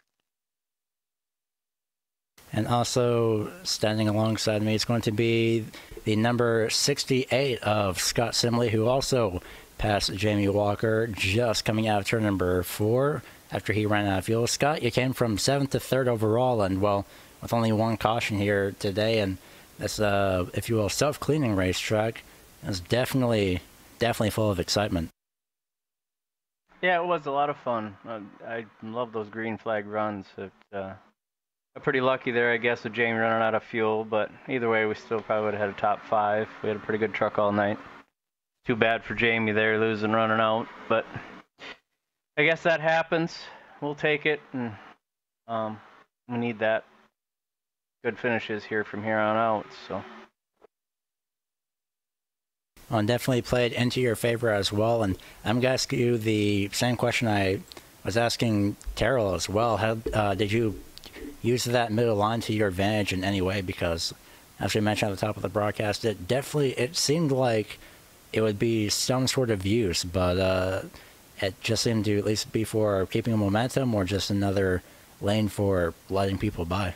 And also standing alongside me is going to be the number 68 of Scott Simley, who also passed Jamie Walker just coming out of turn number 4 after he ran out of fuel. Scott, you came from 7th to 3rd overall, and, well, with only one caution here today, and this, if you will, self-cleaning racetrack, is definitely full of excitement. Yeah, it was a lot of fun. I love those green flag runs. I'm pretty lucky there, I guess, with Jamie running out of fuel, but either way, we still probably would have had a top 5. We had a pretty good truck all night. Too bad for Jamie there, losing, running out, but I guess that happens. We'll take it, and we need that. Good finishes here from here on out, so. Well, definitely played into your favor as well, and I'm going to ask you the same question I was asking Terrell as well. How did you use that middle line to your advantage in any way? Because, as we mentioned at the top of the broadcast, it seemed like it would be some sort of use, but it just seemed to at least be for keeping a momentum or just another lane for letting people by.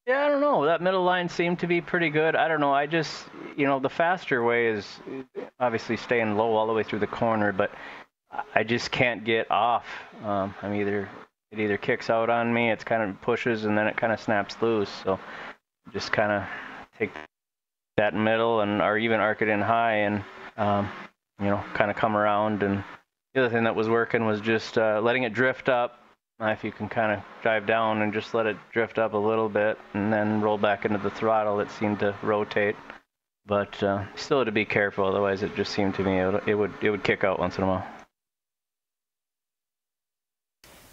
Yeah, I don't know. That middle line seemed to be pretty good. I don't know. I just, you know, the faster way is obviously staying low all the way through the corner, but I just can't get off. It either kicks out on me, it's kind of pushes, and then it kind of snaps loose. So just kind of take that middle or even arc it in high and, you know, kind of come around. And the other thing that was working was just letting it drift up. If you can kind of drive down and just let it drift up a little bit and then roll back into the throttle, it seemed to rotate. But still to be careful, otherwise it just seemed to me it would kick out once in a while.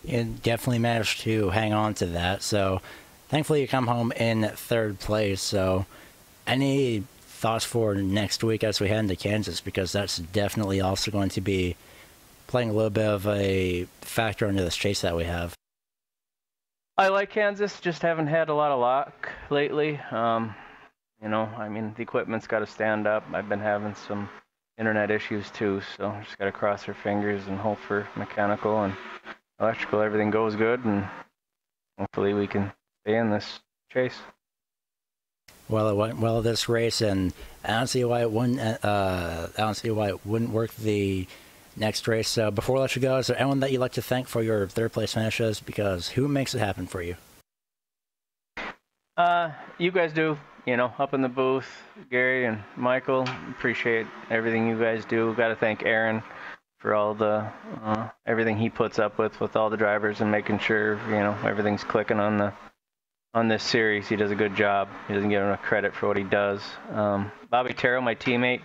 It definitely managed to hang on to that, so thankfully you come home in third place. So any thoughts for next week as we head into Kansas, because that's definitely also going to be playing a little bit of a factor into this chase that we have? I like Kansas, just haven't had a lot of luck lately. You know, I mean, the equipment's got to stand up. I've been having some internet issues too, so just got to cross our fingers and hope for mechanical and electrical everything goes good, and hopefully we can stay in this chase. Well, it went well this race, and I don't see why it wouldn't. I don't see why it wouldn't work the next race. So before I let you go, is there anyone that you'd like to thank for your third place finishes? Because who makes it happen for you? You guys do. You know, up in the booth, Gary and Michael, appreciate everything you guys do. Got to thank Aaron for all the everything he puts up with all the drivers and making sure, you know, everything's clicking on this series. He does a good job. He doesn't get enough credit for what he does. Bobby Terrell, my teammate,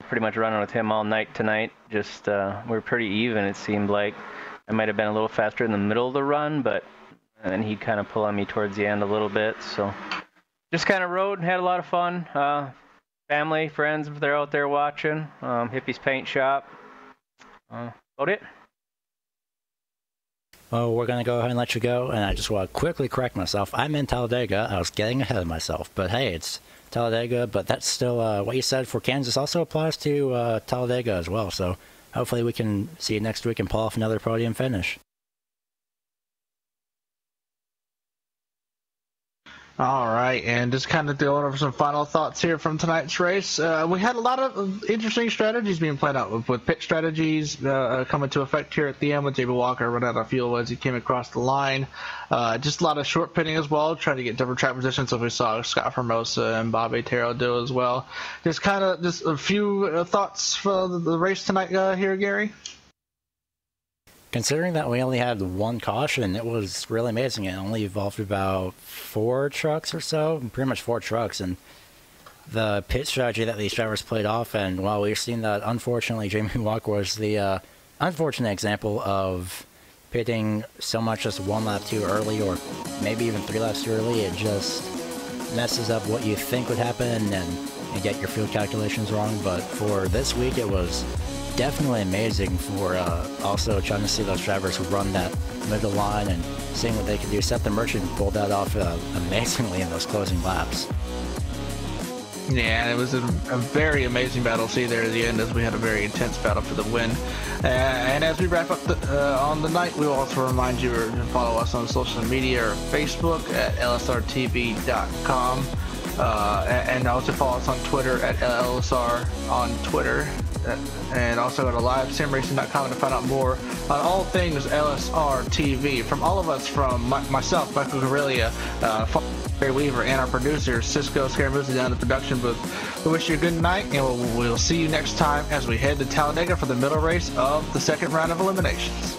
pretty much running with him all night tonight. Just we're pretty even. It seemed like I might have been a little faster in the middle of the run, but and he'd kind of pull on me towards the end a little bit. So just kind of rode and had a lot of fun. Family, friends, they're out there watching. Hippie's Paint Shop. About it. Well, we're going to go ahead and let you go, and I just want to quickly correct myself. I'm in Talladega. I was getting ahead of myself, but hey, it's Talladega, but that's still what you said for Kansas also applies to Talladega as well, so hopefully we can see you next week and pull off another podium finish. All right, and just kind of going over some final thoughts here from tonight's race. We had a lot of interesting strategies being played out with pit strategies coming to effect here at the end with J.B. Walker running out of fuel as he came across the line. Just a lot of short pitting as well, trying to get different track positions, so we saw Scott Formosa and Bobby Terrell do as well. Just a few thoughts for the race tonight here, Gary? Considering that we only had one caution, it was really amazing. It only involved about 4 trucks or so, pretty much 4 trucks, and the pit strategy that these drivers played off, and while we've seen that, unfortunately, Jamie Walker was the unfortunate example of pitting so much just 1 lap too early, or maybe even 3 laps too early. It just messes up what you think would happen, and you get your field calculations wrong. But for this week, it was definitely amazing for also trying to see those drivers run that middle line and seeing what they could do. Seth the Merchant pulled that off amazingly in those closing laps. Yeah, it was a very amazing battle to see there at the end, as we had a very intense battle for the win. And as we wrap up on the night, we will also remind you to follow us on social media or Facebook at LSRTV.com. And also follow us on Twitter at LSR on Twitter. And also go to livesimracing.com to find out more on all things LSRTV. From all of us, from myself, Michael Corellia, Gary Weaver, and our producer, Cisco Scaramuzzi down in the production booth. We wish you a good night, and we'll see you next time as we head to Talladega for the middle race of the second round of eliminations.